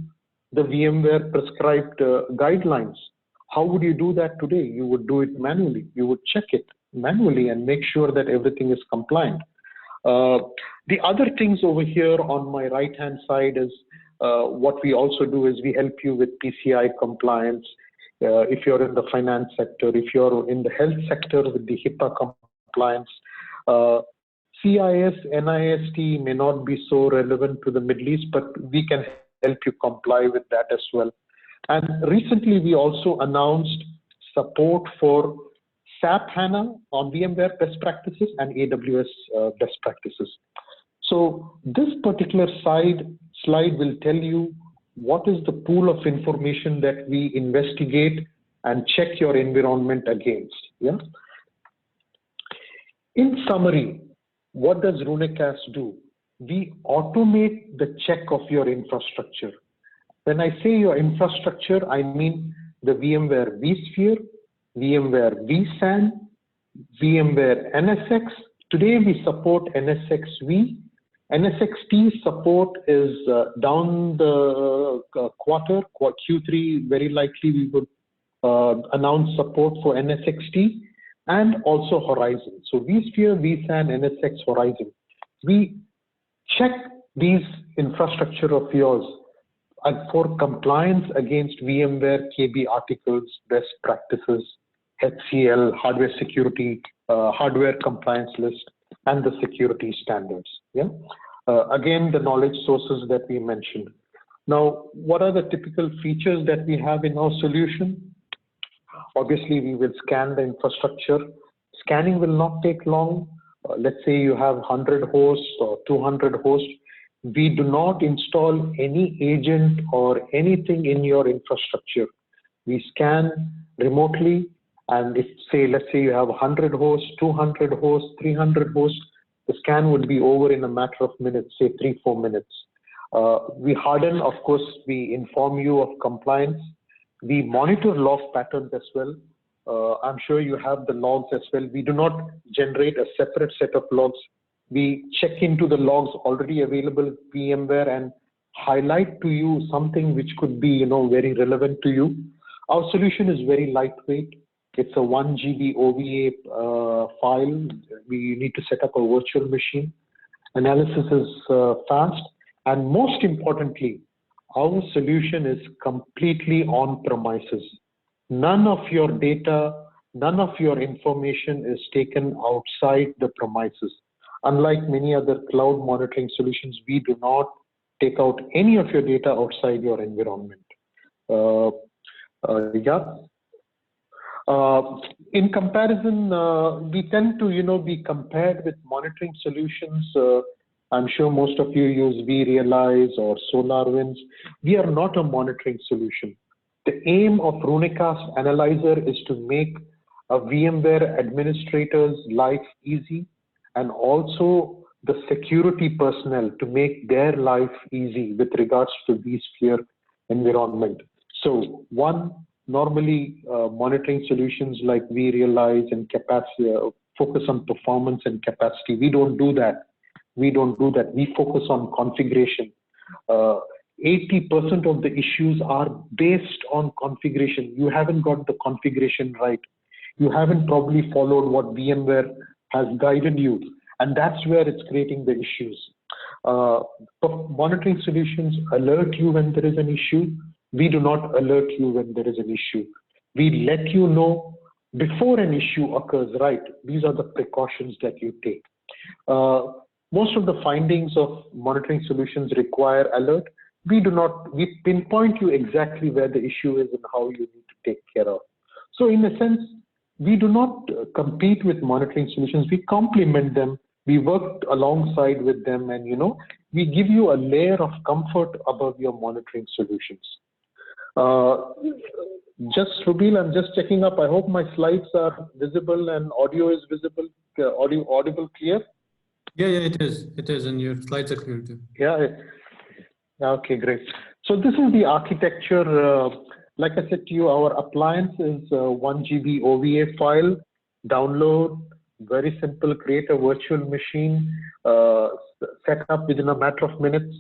the VMware prescribed guidelines. How would you do that today? You would do it manually. You would check it manually and make sure that everything is compliant. The other things over here on my right-hand side is what we also do is we help you with PCI compliance. If you're in the finance sector, if you're in the health sector with the HIPAA compliance, CIS, NIST may not be so relevant to the Middle East, but we can help you comply with that as well. And recently, we also announced support for SAP HANA on VMware best practices and AWS best practices. So this particular slide will tell you what is the pool of information that we investigate and check your environment against. Yeah. In summary, what does Runecast do? We automate the check of your infrastructure. When I say your infrastructure, I mean the VMware vSphere, VMware vSAN, VMware NSX. Today we support NSX-V. NSX-T support is down the quarter, Q3, very likely we would announce support for NSX-T and also Horizon. So vSphere, vSAN, NSX, Horizon. We check these infrastructure of yours for compliance against VMware KB articles, best practices, HCL, hardware security, hardware compliance list, and the security standards. Yeah. Again, the knowledge sources that we mentioned. Now, what are the typical features that we have in our solution? Obviously, we will scan the infrastructure. Scanning will not take long. Let's say you have 100 hosts or 200 hosts. We do not install any agent or anything in your infrastructure. We scan remotely, and if let's say you have 100 hosts, 200 hosts, 300 hosts, the scan would be over in a matter of minutes, say 3-4 minutes. We harden, of course, we inform you of compliance. We monitor log patterns as well. I'm sure you have the logs as well. We do not generate a separate set of logs. We check into the logs already available VMware and highlight to you something which could be, very relevant to you. Our solution is very lightweight. It's a 1 GB OVA file. We need to set up a virtual machine. Analysis is fast. And most importantly, our solution is completely on premises. None of your data, none of your information is taken outside the premises. Unlike many other cloud monitoring solutions, we do not take out any of your data outside your environment. In comparison, we tend to, be compared with monitoring solutions. I'm sure most of you use vRealize or SolarWinds. We are not a monitoring solution. The aim of Runecast Analyzer is to make a VMware administrator's life easy, and also the security personnel to make their life easy with regards to vSphere environment. So one, normally monitoring solutions like vRealize and capacity focus on performance and capacity. We don't do that. We focus on configuration. 80% of the issues are based on configuration. You haven't got the configuration right. You haven't probably followed what VMware has guided you, and that's where it's creating the issues. Monitoring solutions alert you when there is an issue. We do not alert you when there is an issue. We let you know before an issue occurs, right? These are the precautions that you take. Most of the findings of monitoring solutions require alert. We pinpoint you exactly where the issue is and how you need to take care of. So in a sense, we do not compete with monitoring solutions. We complement them. We work alongside with them, and we give you a layer of comfort above your monitoring solutions. Rubil, I'm just checking up. I hope my slides are visible and audio is visible, audible, clear? Yeah, it is, and your slides are clear too. Yeah. Okay, great. So this is the architecture. Like I said to you, our appliance is a 1 GB OVA file. Download, very simple. Create a virtual machine, set up within a matter of minutes.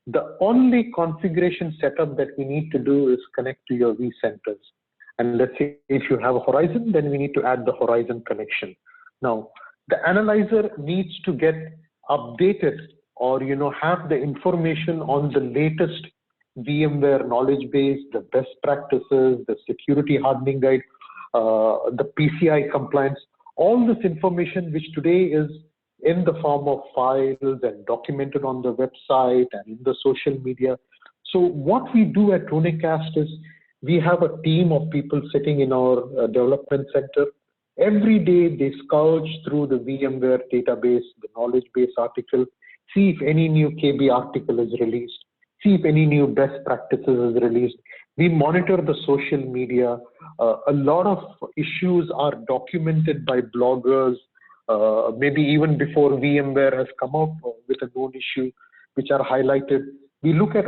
The only configuration setup that we need to do is connect to your vCenters. And let's say if you have a Horizon, then we need to add the Horizon connection. Now, the analyzer needs to get updated or have the information on the latest VMware knowledge base, the best practices, the security hardening guide, the PCI compliance, all this information which today is in the form of files and documented on the website and in the social media. So what we do at Runecast is we have a team of people sitting in our development center. Every day they scourge through the VMware database, the knowledge base article, see if any new KB article is released, see if any new best practices is released. We monitor the social media. A lot of issues are documented by bloggers, maybe even before VMware has come up with a known issue, which are highlighted. we look at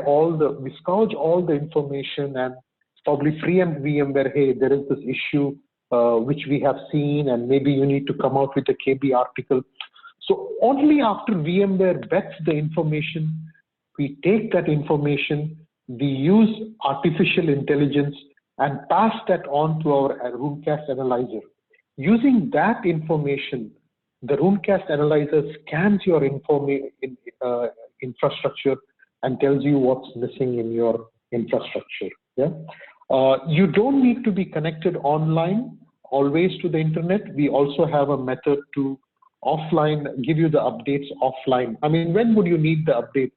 we scourge all the information and probably preempt VMware, hey, there is this issue which we have seen, and maybe you need to come out with a KB article. So only after VMware vets the information, we take that information, we use artificial intelligence and pass that on to our Runecast analyzer. Using that information, the Runecast analyzer scans your infrastructure and tells you what's missing in your infrastructure. Yeah, you don't need to be connected online always to the internet. We also have a method to offline give you the updates offline. I mean, when would you need the update?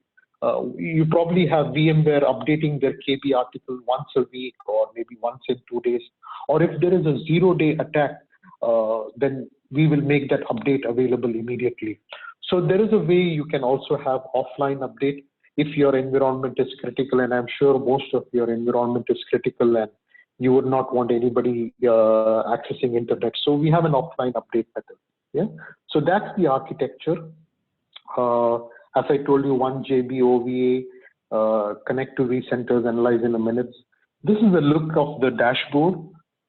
You probably have VMware updating their KB article once a week or maybe once in 2 days. Or if there is a 0-day attack, then we will make that update available immediately. So there is a way you can also have offline update if your environment is critical, and I'm sure most of your environment is critical and you would not want anybody accessing internet. So we have an offline update method. Yeah. So that's the architecture. As I told you, 1 JB OVA, connect to vCenters, analyze in a minute. This is a look of the dashboard,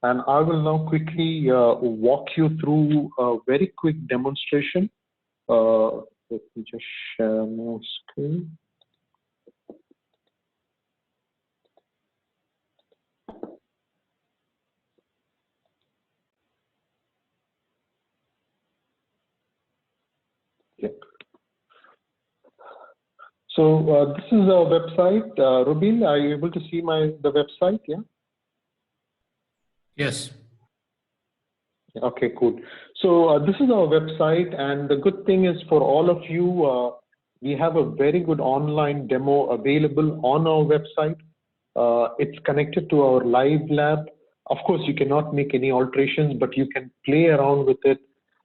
and I will now quickly walk you through a very quick demonstration. Let me just share my screen. Yeah. So this is our website. Rubin, are you able to see the website? Yeah. Yes. Okay, cool. So this is our website, and the good thing is for all of you, we have a very good online demo available on our website. It's connected to our live lab. Of course, you cannot make any alterations, but you can play around with it.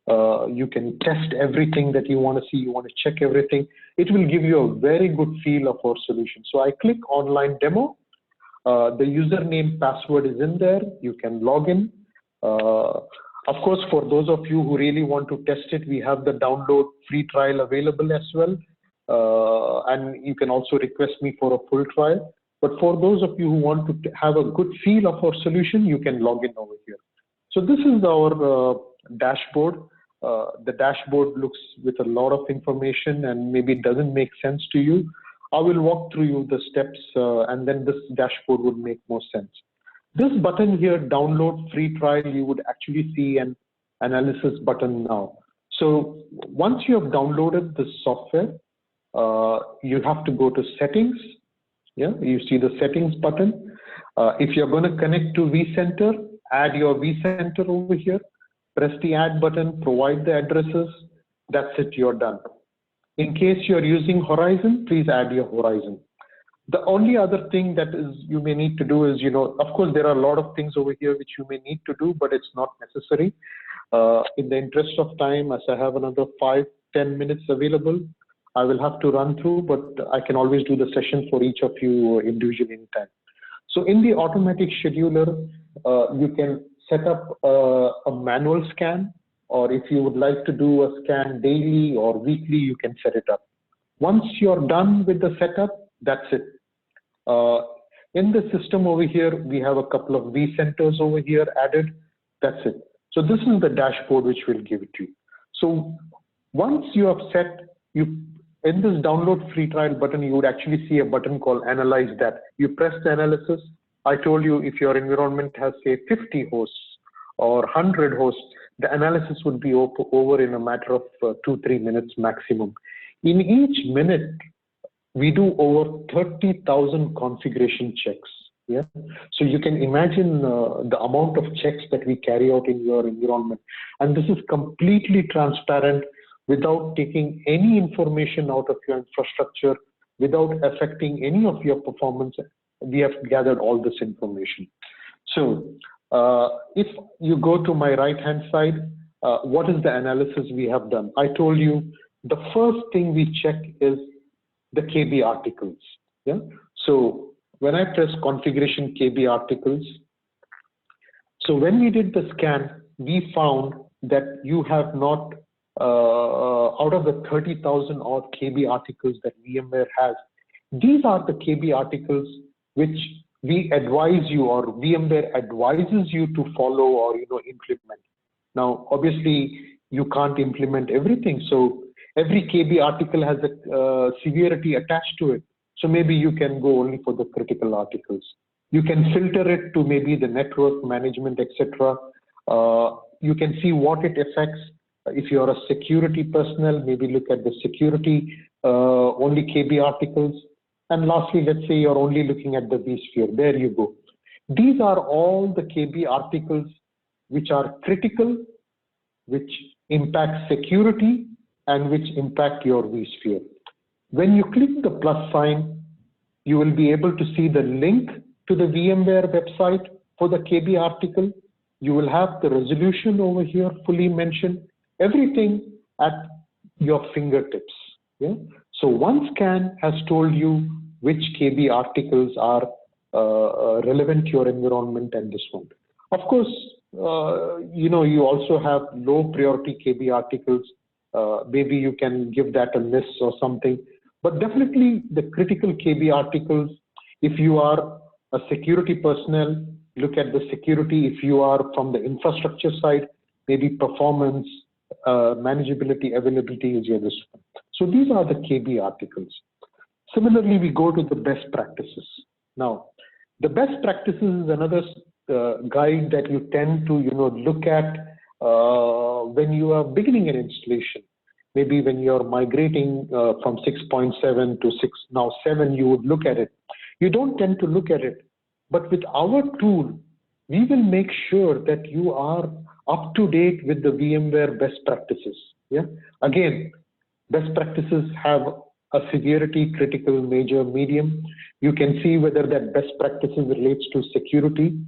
You can test everything that you want to see. You want to check everything. It will give you a very good feel of our solution. So I click online demo. The username password is in there. You can log in. Of course, for those of you who really want to test it, we have the download free trial available as well. And you can also request me for a full trial. But for those of you who want to have a good feel of our solution, you can log in over here. So this is our dashboard. The dashboard looks with a lot of information and maybe it doesn't make sense to you. I will walk through you the steps and then this dashboard would make more sense. This button here, download free trial, you would actually see an analysis button now. So once you have downloaded the software, you have to go to settings. Yeah, you see the settings button. If you're going to connect to vCenter, add your vCenter over here. Press the add button, provide the addresses. That's it, you're done. In case you're using Horizon, please add your Horizon. The only other thing that you may need to do is, of course, there are a lot of things over here which you may need to do, but it's not necessary. In the interest of time, as I have another 5-10 minutes available, I will have to run through, but I can always do the session for each of you individually in time. So in the automatic scheduler, you can set up a manual scan, or if you would like to do a scan daily or weekly, you can set it up. Once you're done with the setup, that's it. In the system over here, we have a couple of vCenters over here added. That's it. So this is the dashboard which will give it to you. So once you have set, in this download free trial button, you would actually see a button called Analyze That. You press the analysis. I told you if your environment has say 50 hosts or 100 hosts, the analysis would be over in a matter of 2-3 minutes maximum. In each minute, we do over 30,000 configuration checks. Yeah, so you can imagine the amount of checks that we carry out in your environment, and this is completely transparent without taking any information out of your infrastructure, without affecting any of your performance. We have gathered all this information. So if you go to my right hand side, what is the analysis we have done? I told you the first thing we check is the KB articles. Yeah. So when I press configuration KB articles, so when we did the scan, we found that you have not, out of the 30,000 odd KB articles that VMware has, These are the KB articles which we advise you, or VMware advises you to follow or implement. Now, obviously, you can't implement everything. So every KB article has a severity attached to it. So maybe you can go only for the critical articles. You can filter it to maybe the network management, etc. You can see what it affects. If you're a security personnel, maybe look at the security only KB articles. And lastly, let's say you're only looking at the vSphere. There you go. These are all the KB articles which are critical, which impact security, and which impact your vSphere. When you click the plus sign, you will be able to see the link to the VMware website for the KB article. You will have the resolution over here fully mentioned, everything at your fingertips. Yeah? So one scan has told you which KB articles are relevant to your environment and this one. Of course, you also have low priority KB articles. Maybe you can give that a miss or something. But definitely the critical KB articles, if you are a security personnel, look at the security. If you are from the infrastructure side, maybe performance, manageability, availability is your this one. So these are the KB articles. Similarly, we go to the best practices. Now, the best practices is another guide that you tend to look at when you are beginning an installation. Maybe when you're migrating from 6.7 to 6, now 7, you would look at it. You don't tend to look at it. But with our tool, we will make sure that you are up to date with the VMware best practices. Yeah. Again, best practices have a severity, critical, major, medium. You can see whether that best practices relates to security.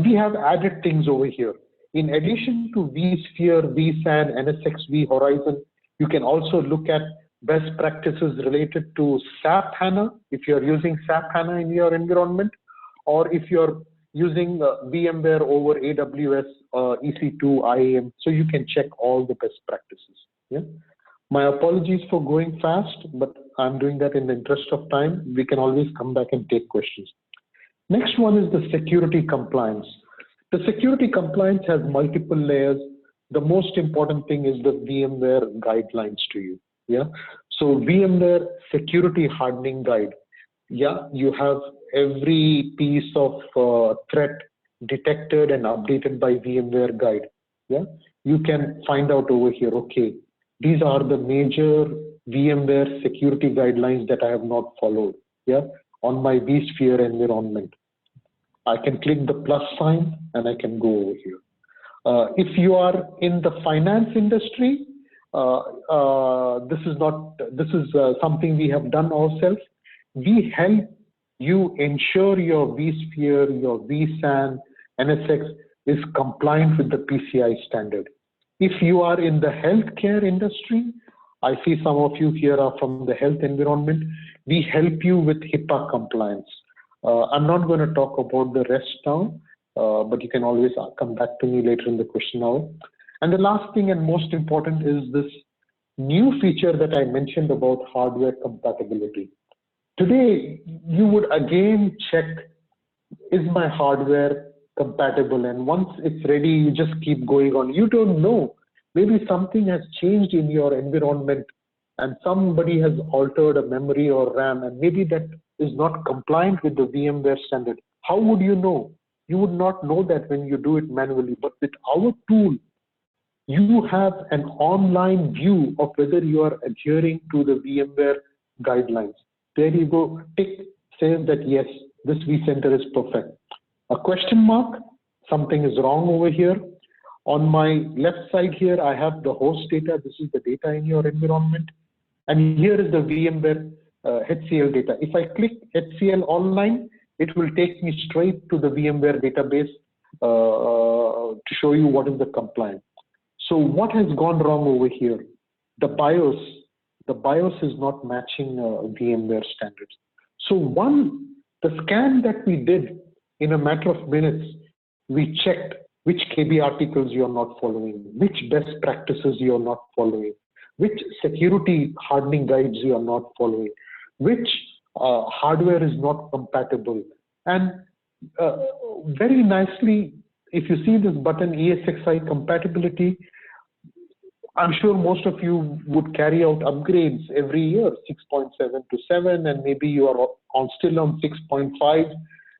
We have added things over here. In addition to vSphere, vSAN, NSX, vHorizon, you can also look at best practices related to SAP HANA, if you're using SAP HANA in your environment, or if you're using VMware over AWS, EC2, IAM, so you can check all the best practices. Yeah. My apologies for going fast, but I'm doing that in the interest of time. We can always come back and take questions. Next one is the security compliance. The security compliance has multiple layers. The most important thing is the VMware guidelines to you. Yeah. So VMware security hardening guide. Yeah, you have every piece of threat detected and updated by VMware guide. Yeah, you can find out over here. Okay, these are the major VMware security guidelines that I have not followed. Yeah, on my vSphere environment. I can click the plus sign and I can go over here. If you are in the finance industry, this is something we have done ourselves. We help you ensure your vSphere, your vSAN, NSX is compliant with the PCI standard. If you are in the healthcare industry, I see some of you here are from the health environment, we help you with HIPAA compliance. I'm not going to talk about the rest now, but you can always come back to me later in the question hour. And the last thing and most important is this new feature that I mentioned about hardware compatibility. Today, you would again check, is my hardware compatible? And once it's ready, you just keep going on. You don't know. Maybe something has changed in your environment and somebody has altered a memory or RAM, and maybe that is not compliant with the VMware standard. How would you know? You would not know that when you do it manually. But with our tool, you have an online view of whether you are adhering to the VMware guidelines. There you go, tick says that yes, this vCenter is perfect. A question mark, something is wrong over here. On my left side here, I have the host data. This is the data in your environment. And here is the VMware HCL data. If I click HCL online, it will take me straight to the VMware database to show you what is the compliance. So what has gone wrong over here? The BIOS is not matching VMware standards. So the scan that we did in a matter of minutes, we checked which KB articles you are not following, which best practices you are not following, which security hardening guides you are not following, which hardware is not compatible. And very nicely, if you see this button ESXi compatibility, I'm sure most of you would carry out upgrades every year, 6.7 to 7, and maybe you are still on 6.5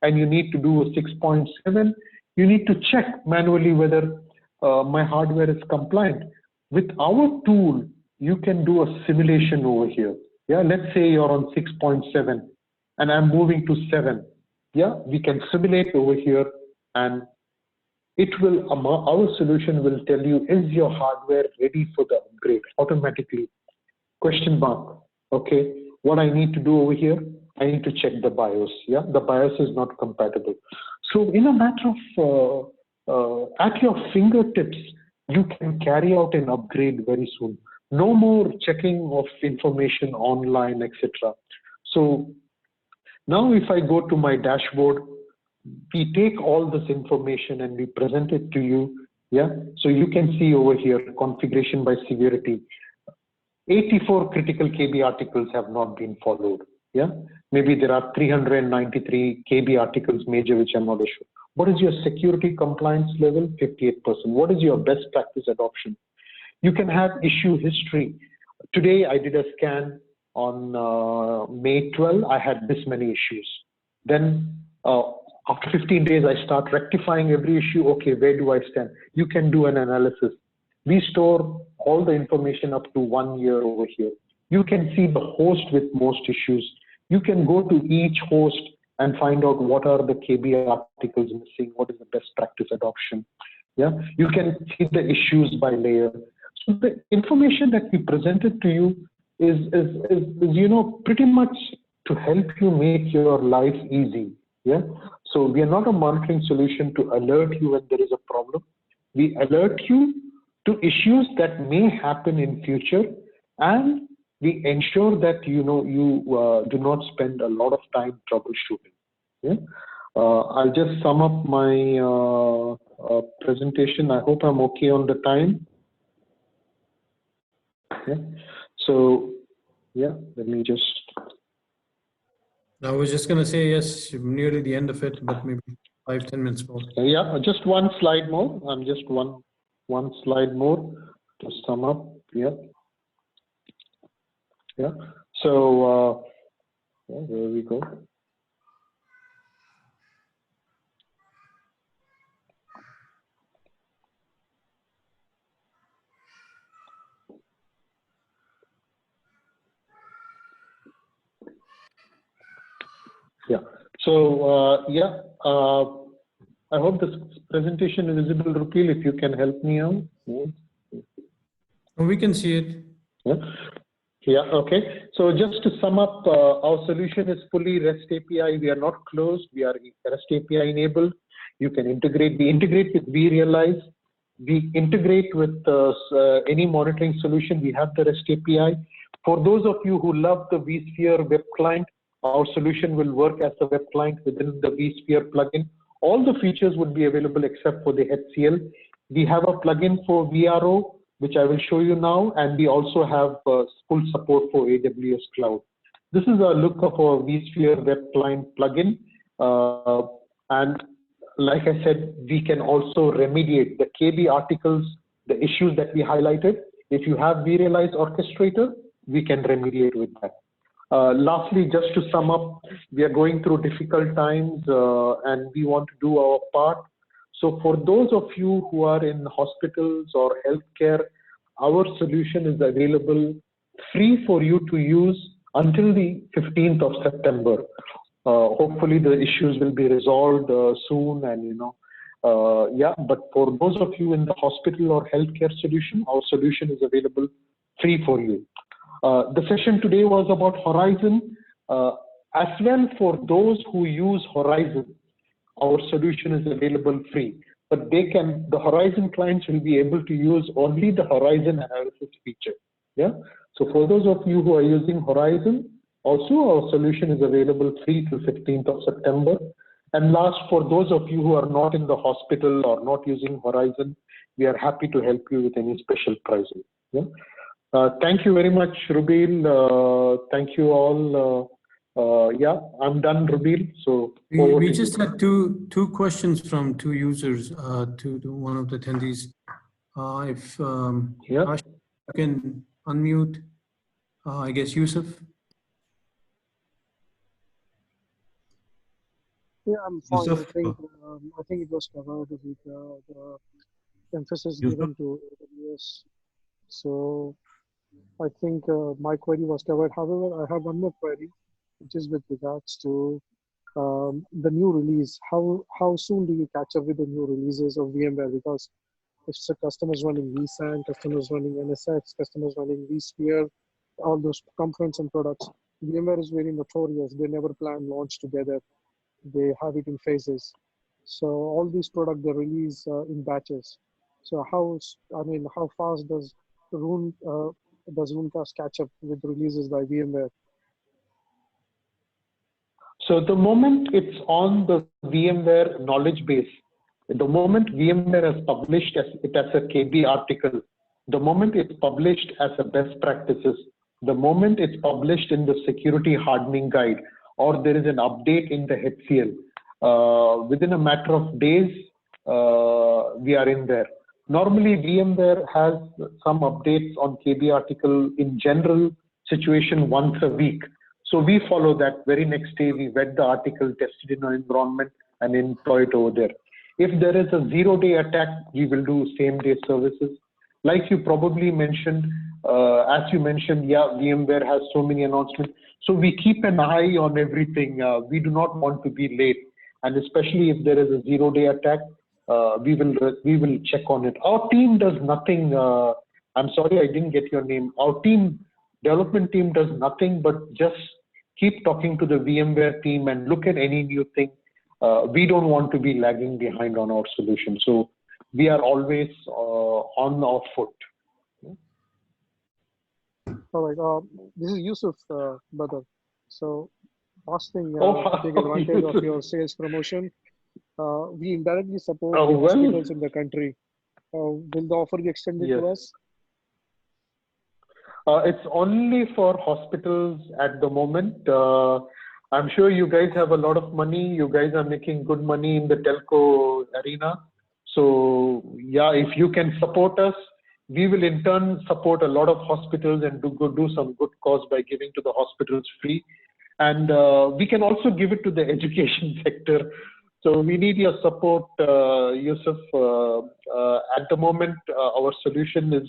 and you need to do a 6.7. You need to check manually whether my hardware is compliant. With our tool, you can do a simulation over here. Yeah, let's say you're on 6.7 and I'm moving to 7. Yeah, we can simulate over here, and it will, our solution will tell you, is your hardware ready for the upgrade automatically? Question mark. Okay, what I need to do over here, I need to check the BIOS. Yeah, the BIOS is not compatible. So in a matter of, at your fingertips, you can carry out an upgrade very soon. No more checking of information online, etc. So now if I go to my dashboard, we take all this information and we present it to you. Yeah, so you can see over here, configuration by severity. 84 critical KB articles have not been followed. Yeah, maybe there are 393 KB articles major which are not issued. What is your security compliance level? 58%. What is your best practice adoption? You can have issue history. Today I did a scan on May 12. I had this many issues. Then after 15 days, I start rectifying every issue. Okay, where do I stand? You can do an analysis. We store all the information up to 1 year over here. You can see the host with most issues. You can go to each host and find out what are the KB articles missing, what is the best practice adoption. Yeah, you can see the issues by layer. So the information that we presented to you is you know, pretty much to help you make your life easy. Yeah, so we are not a monitoring solution to alert you when there is a problem. We alert you to issues that may happen in future, and we ensure that you do not spend a lot of time troubleshooting. Yeah, I'll just sum up my presentation. I hope I'm okay on the time. Yeah. So yeah, let me just. I was just going to say, yes, nearly the end of it, but maybe 5-10 minutes more. Yeah, just one slide more. I'm just one slide more to sum up. Yeah. Yeah. So yeah, there we go. Yeah. So yeah, I hope this presentation is visible, Rupil. If you can help me out. We can see it. Yeah. Yeah. Okay. So just to sum up, our solution is fully REST API. We are not closed. We are REST API enabled. You can integrate. We integrate with vRealize. We integrate with any monitoring solution. We have the REST API. For those of you who love the vSphere web client, our solution will work as a web client within the vSphere plugin. All the features would be available except for the HCL. We have a plugin for VRO, which I will show you now, and we also have full support for AWS Cloud. This is a look of our vSphere web client plugin. And like I said, we can also remediate the KB articles, the issues that we highlighted. If you have vRealize Orchestrator, we can remediate with that. Lastly, just to sum up, we are going through difficult times and we want to do our part. So for those of you who are in hospitals or healthcare, our solution is available free for you to use until the 15th of September. Hopefully the issues will be resolved soon, and yeah, but for those of you in the hospital or healthcare solution, our solution is available free for you. The session today was about Horizon. As well, for those who use Horizon, our solution is available free, but the Horizon clients will be able to use only the Horizon analysis feature. Yeah. So for those of you who are using Horizon, also our solution is available free till 15th of September. And last, for those of you who are not in the hospital or not using Horizon, we are happy to help you with any special pricing. Yeah. Thank you very much, Rubil. Thank you all. Yeah, I'm done, Rubil. So We just had two questions from two users to one of the attendees. If yeah. Ash, you can unmute, I guess Yusuf. Yeah, I'm fine. Yusuf, I think it was covered with the emphasis Yusuf? given to AWS. So I think my query was covered. However, I have one more query, which is with regards to the new release. How soon do you catch up with the new releases of VMware? Because if the customers running vSAN, customers running NSX, customers running vSphere, all those components and products, VMware is very notorious. They never plan launch together. They have it in phases. So all these products they release in batches. So how fast does Runecast catch up with releases by VMware? So the moment it's on the VMware knowledge base, the moment VMware has published it as a KB article, the moment it's published as a best practices, the moment it's published in the security hardening guide, or there is an update in the HCL, within a matter of days, we are in there. Normally, VMware has some updates on KB article in general situation once a week. So we follow that. Very next day, we vet the article, test it in our environment, and employ it over there. If there is a zero-day attack, we will do same-day services. Like you probably mentioned, as you mentioned, yeah, VMware has so many announcements. So we keep an eye on everything. We do not want to be late. And especially if there is a zero-day attack, we will check on it. Our team does nothing. I'm sorry, I didn't get your name. Our development team does nothing but just keep talking to the VMware team and look at any new thing. We don't want to be lagging behind on our solution. So we are always on our foot. All right. This is Yusuf, brother. So last thing, Oh, to take advantage of your sales promotion, we indirectly support the well. hospitals in the country. Will the offer be extended Yes. to us? It's only for hospitals at the moment. I'm sure you guys have a lot of money. You guys are making good money in the telco arena. So yeah, if you can support us, we will in turn support a lot of hospitals and do some good cause by giving to the hospitals free. And we can also give it to the education sector. So we need your support, Yusuf. At the moment, our solution is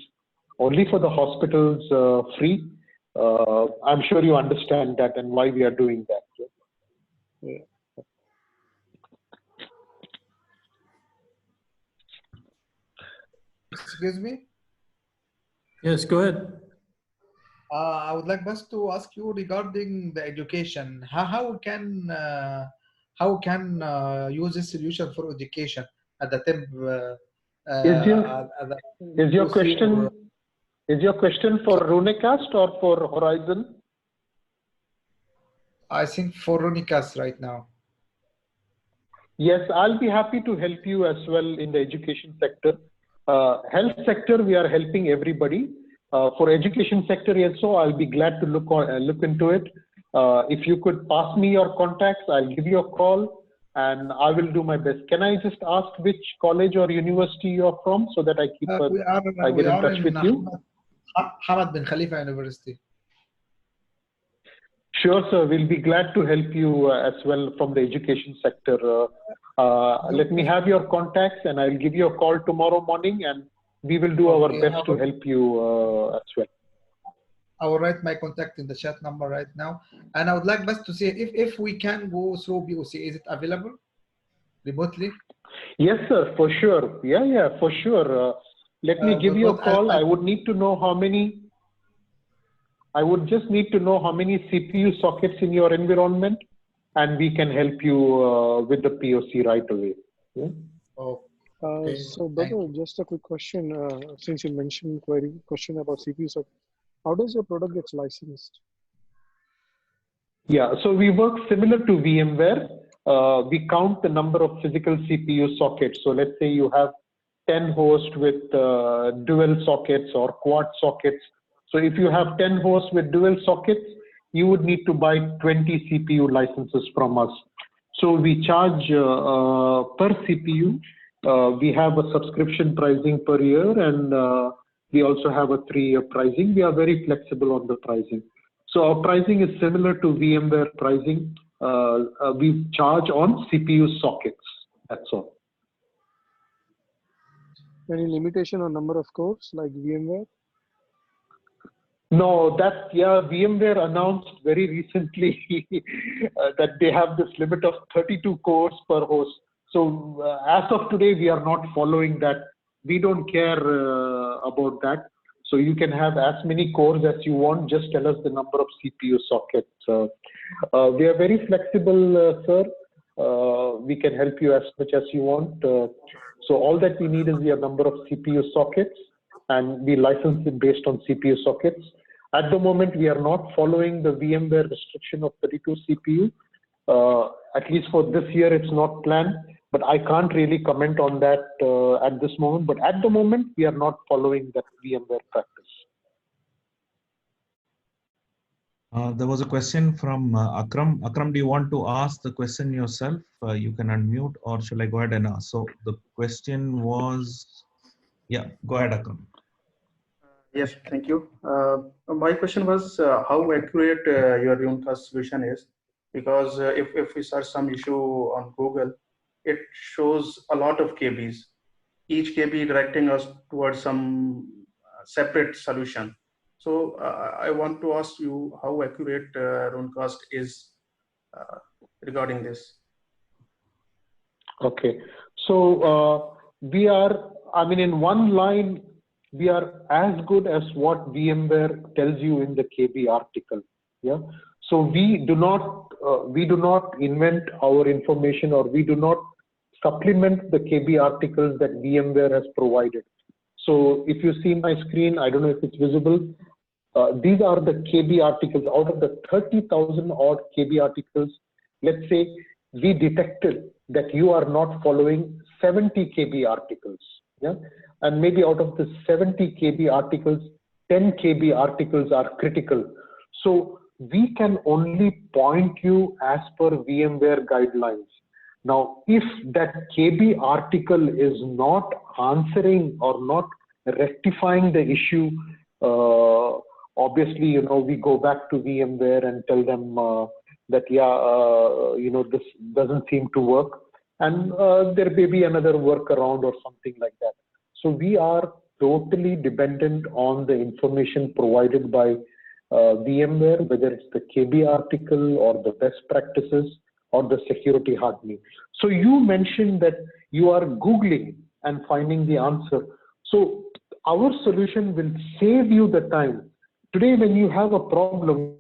only for the hospitals free. I'm sure you understand that and why we are doing that. Yeah. Excuse me. Yes, go ahead. I would like just to ask you regarding the education. How we can use this solution for education at the temp? Is your question for Runecast or for Horizon? I think for Runecast right now. Yes, I'll be happy to help you as well in the education sector. Health sector, we are helping everybody. For education sector also, I'll be glad to look into it. If you could pass me your contacts, I'll give you a call and I will do my best. Can I just ask which college or university you're from so that I get in touch with you? Hamad bin Khalifa University. Sure, sir. We'll be glad to help you as well from the education sector. Let me have your contacts and I'll give you a call tomorrow morning and we will do our best to help you as well. I will write my contact in the chat number right now. And I would like best to see if we can go through POC, is it available remotely? Yes, sir, for sure. Yeah, for sure. Let me give you a call. I would need to know how many. I would just need to know how many CPU sockets in your environment, and we can help you with the POC right away. Yeah? Okay. So, brother, just a quick question. Since you mentioned question about CPU, so how does your product get licensed? Yeah, so we work similar to VMware. We count the number of physical CPU sockets. So let's say you have 10 hosts with dual sockets or quad sockets. So if you have 10 hosts with dual sockets, you would need to buy 20 CPU licenses from us. So we charge per CPU. We have a subscription pricing per year, and we also have a 3-year pricing. We are very flexible on the pricing. So our pricing is similar to VMware pricing. We charge on CPU sockets. That's all. Any limitation on number of cores like VMware? No, VMware announced very recently that they have this limit of 32 cores per host. So as of today, we are not following that. We don't care about that. So you can have as many cores as you want. Just tell us the number of CPU sockets. We are very flexible, sir. We can help you as much as you want. So all that we need is the number of CPU sockets, and we license it based on CPU sockets. At the moment, we are not following the VMware restriction of 32 CPU. At least for this year, it's not planned, but I can't really comment on that at this moment. But at the moment, we are not following that VMware practice. There was a question from Akram. Akram, do you want to ask the question yourself? You can unmute, or shall I go ahead and ask? So the question was, yeah, go ahead, Akram. Yes, thank you. My question was how accurate your Runecast solution is, because if we search some issue on Google, it shows a lot of KBs, each KB directing us towards some separate solution. So I want to ask you how accurate Runecast is regarding this. Okay, so we are, I mean, in one line, we are as good as what VMware tells you in the KB article. Yeah. So we do not invent our information, or we do not supplement the KB articles that VMware has provided. So if you see my screen, I don't know if it's visible. These are the KB articles. Out of the 30,000 odd KB articles, let's say we detected that you are not following 70 KB articles. Yeah. And maybe out of the 70 KB articles, 10 KB articles are critical. So we can only point you as per VMware guidelines. Now, if that KB article is not answering or not rectifying the issue, obviously, you know, we go back to VMware and tell them that, you know, this doesn't seem to work. And there may be another workaround or something like that. So we are totally dependent on the information provided by VMware, whether it's the KB article or the best practices or the security hardening. So you mentioned that you are Googling and finding the answer. So our solution will save you the time. Today, when you have a problem,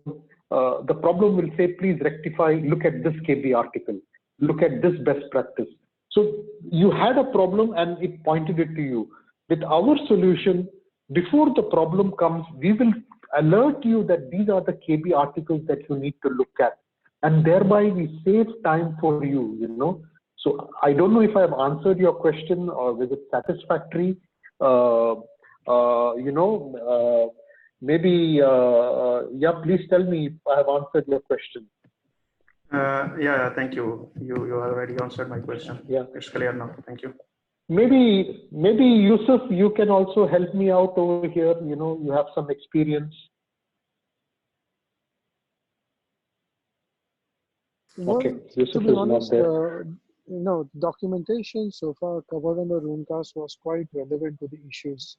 the problem will say, please rectify, look at this KB article, look at this best practice. So you had a problem and it pointed it to you. With our solution, before the problem comes, we will alert you that these are the KB articles that you need to look at. And thereby we save time for you, you know. So I don't know if I have answered your question or was it satisfactory. You know, maybe, yeah, please tell me if I have answered your question. Yeah, thank you. You already answered my question. Yeah, it's clear now. Thank you. Maybe Yusuf, you can also help me out over here. You know, you have some experience. Okay, Yusuf to be is honest, not there. you know, documentation so far covered on the Runecast was quite relevant to the issues.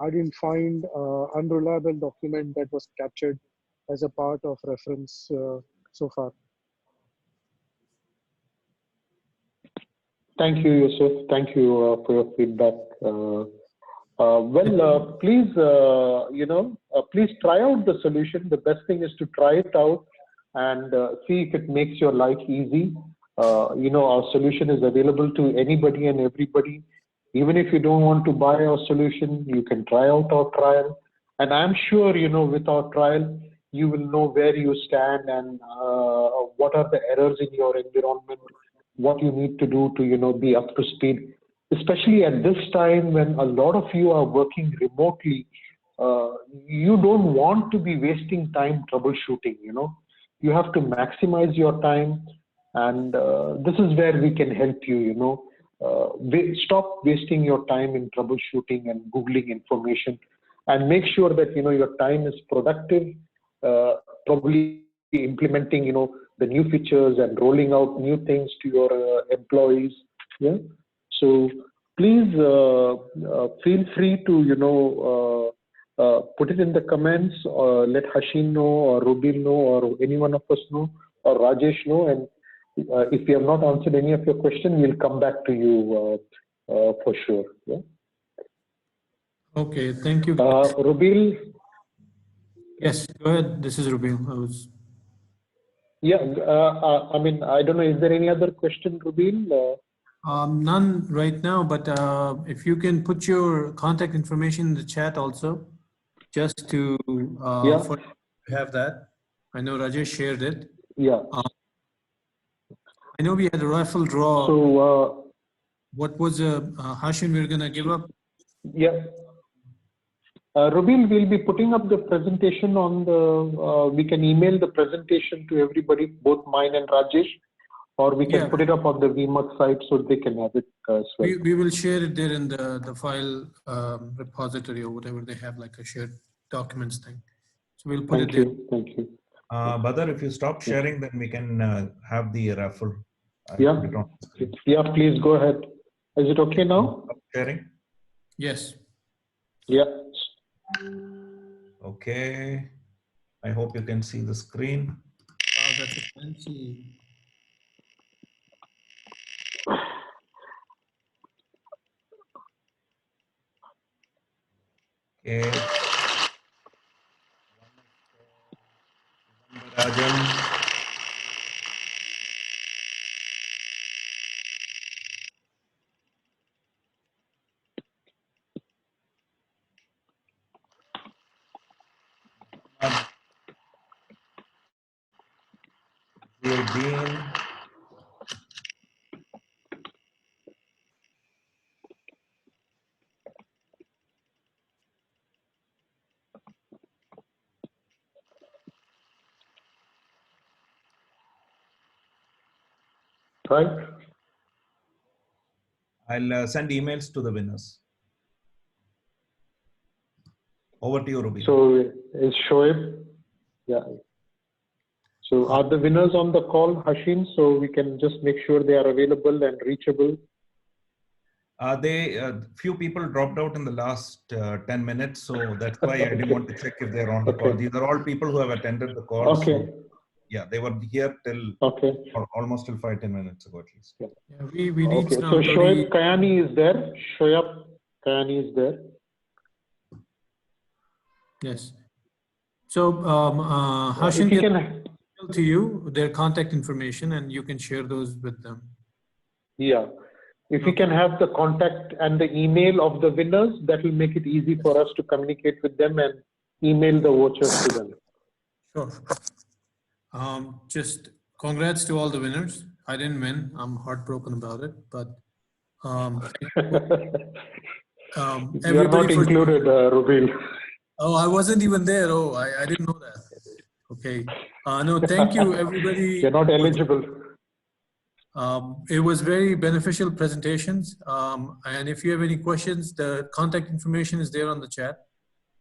I didn't find unreliable document that was captured as a part of reference so far. Thank you, Yusuf. Thank you for your feedback. Well, please, you know, please try out the solution. The best thing is to try it out and see if it makes your life easy. You know, our solution is available to anybody and everybody. Even if you don't want to buy our solution, you can try out our trial. And I'm sure, you know, with our trial, you will know where you stand and what are the errors in your environment, what you need to do to, you know, be up to speed. Especially at this time when a lot of you are working remotely, you don't want to be wasting time troubleshooting. You have to maximize your time, and this is where we can help you. Stop wasting your time in troubleshooting and Googling information, and make sure that your time is productive, probably implementing the new features and rolling out new things to your employees. Yeah. So please feel free to put it in the comments, or let Hashin know, or Rubil know, or any one of us know, or Rajesh know. And if we have not answered any of your questions, we'll come back to you for sure. Yeah. Okay, thank you. Rubil. Yes, go ahead. This is Rubil. Yeah, I mean, I don't know, is there any other question, Rubil? None right now, but if you can put your contact information in the chat also, just to have that. I know Rajesh shared it. Yeah. I know we had a raffle draw. So, what was Hashin we're gonna give up? Yeah. Rubil will be putting up the presentation on the, we can email the presentation to everybody, both mine and Rajesh, or we can put it up on the VMUG site so they can have it as well. We will share it there in the file repository, or whatever they have, like a shared documents thing. So we'll put it there. Thank you. Badar, if you stop sharing, then we can have the raffle. Yeah, please go ahead. Is it okay now? Stop sharing? Yes. Yeah. Okay. I hope you can see the screen. Wow, that's a fancy. Okay. Rajan. Dean. Right. I'll send emails to the winners. Over to you, Ruby. So is Shoaib? Yeah. So are the winners on the call, Hashim? So we can just make sure they are available and reachable. Few people dropped out in the last 10 minutes, so that's why I didn't want to check if they're on the call. These are all people who have attended the call. Okay. So, yeah, they were here till almost till 5-10 minutes ago at least. Yeah, we reached So Shoaib Kayani is there. Shoaib Kayani is there. Yes. So Hashin can to you their contact information, and you can share those with them. Yeah. If we can have the contact and the email of the winners, that will make it easy for us to communicate with them and email the vouchers to them. Sure. Just congrats to all the winners. I didn't win. I'm heartbroken about it, but you're not included, Rubil. Oh, I wasn't even there. Oh, I didn't know that. Okay. No, thank you, everybody. You're not eligible. It was very beneficial presentations. And if you have any questions, the contact information is there on the chat.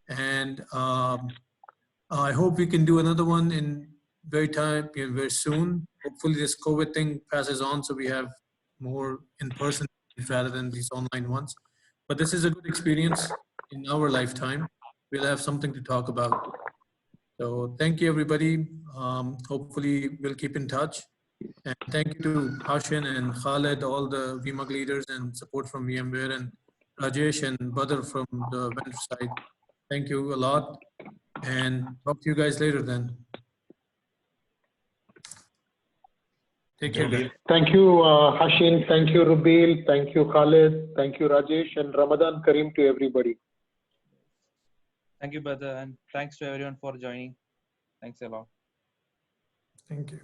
And I hope we can do another one in very soon. Hopefully this COVID thing passes on, so we have more in-person rather than these online ones. But this is a good experience in our lifetime. We'll have something to talk about. So thank you, everybody. Hopefully we'll keep in touch. And thank you to Hashin and Khaled, all the VMUG leaders and support from VMware, and Rajesh and Badr from the vendor side. Thank you a lot, and talk to you guys later then. Take care, guys. Thank you, Hashin. Thank you, Rubil. Thank you, Khaled. Thank you, Rajesh, and Ramadan Kareem to everybody. Thank you, brother, and thanks to everyone for joining. Thanks a lot. Thank you.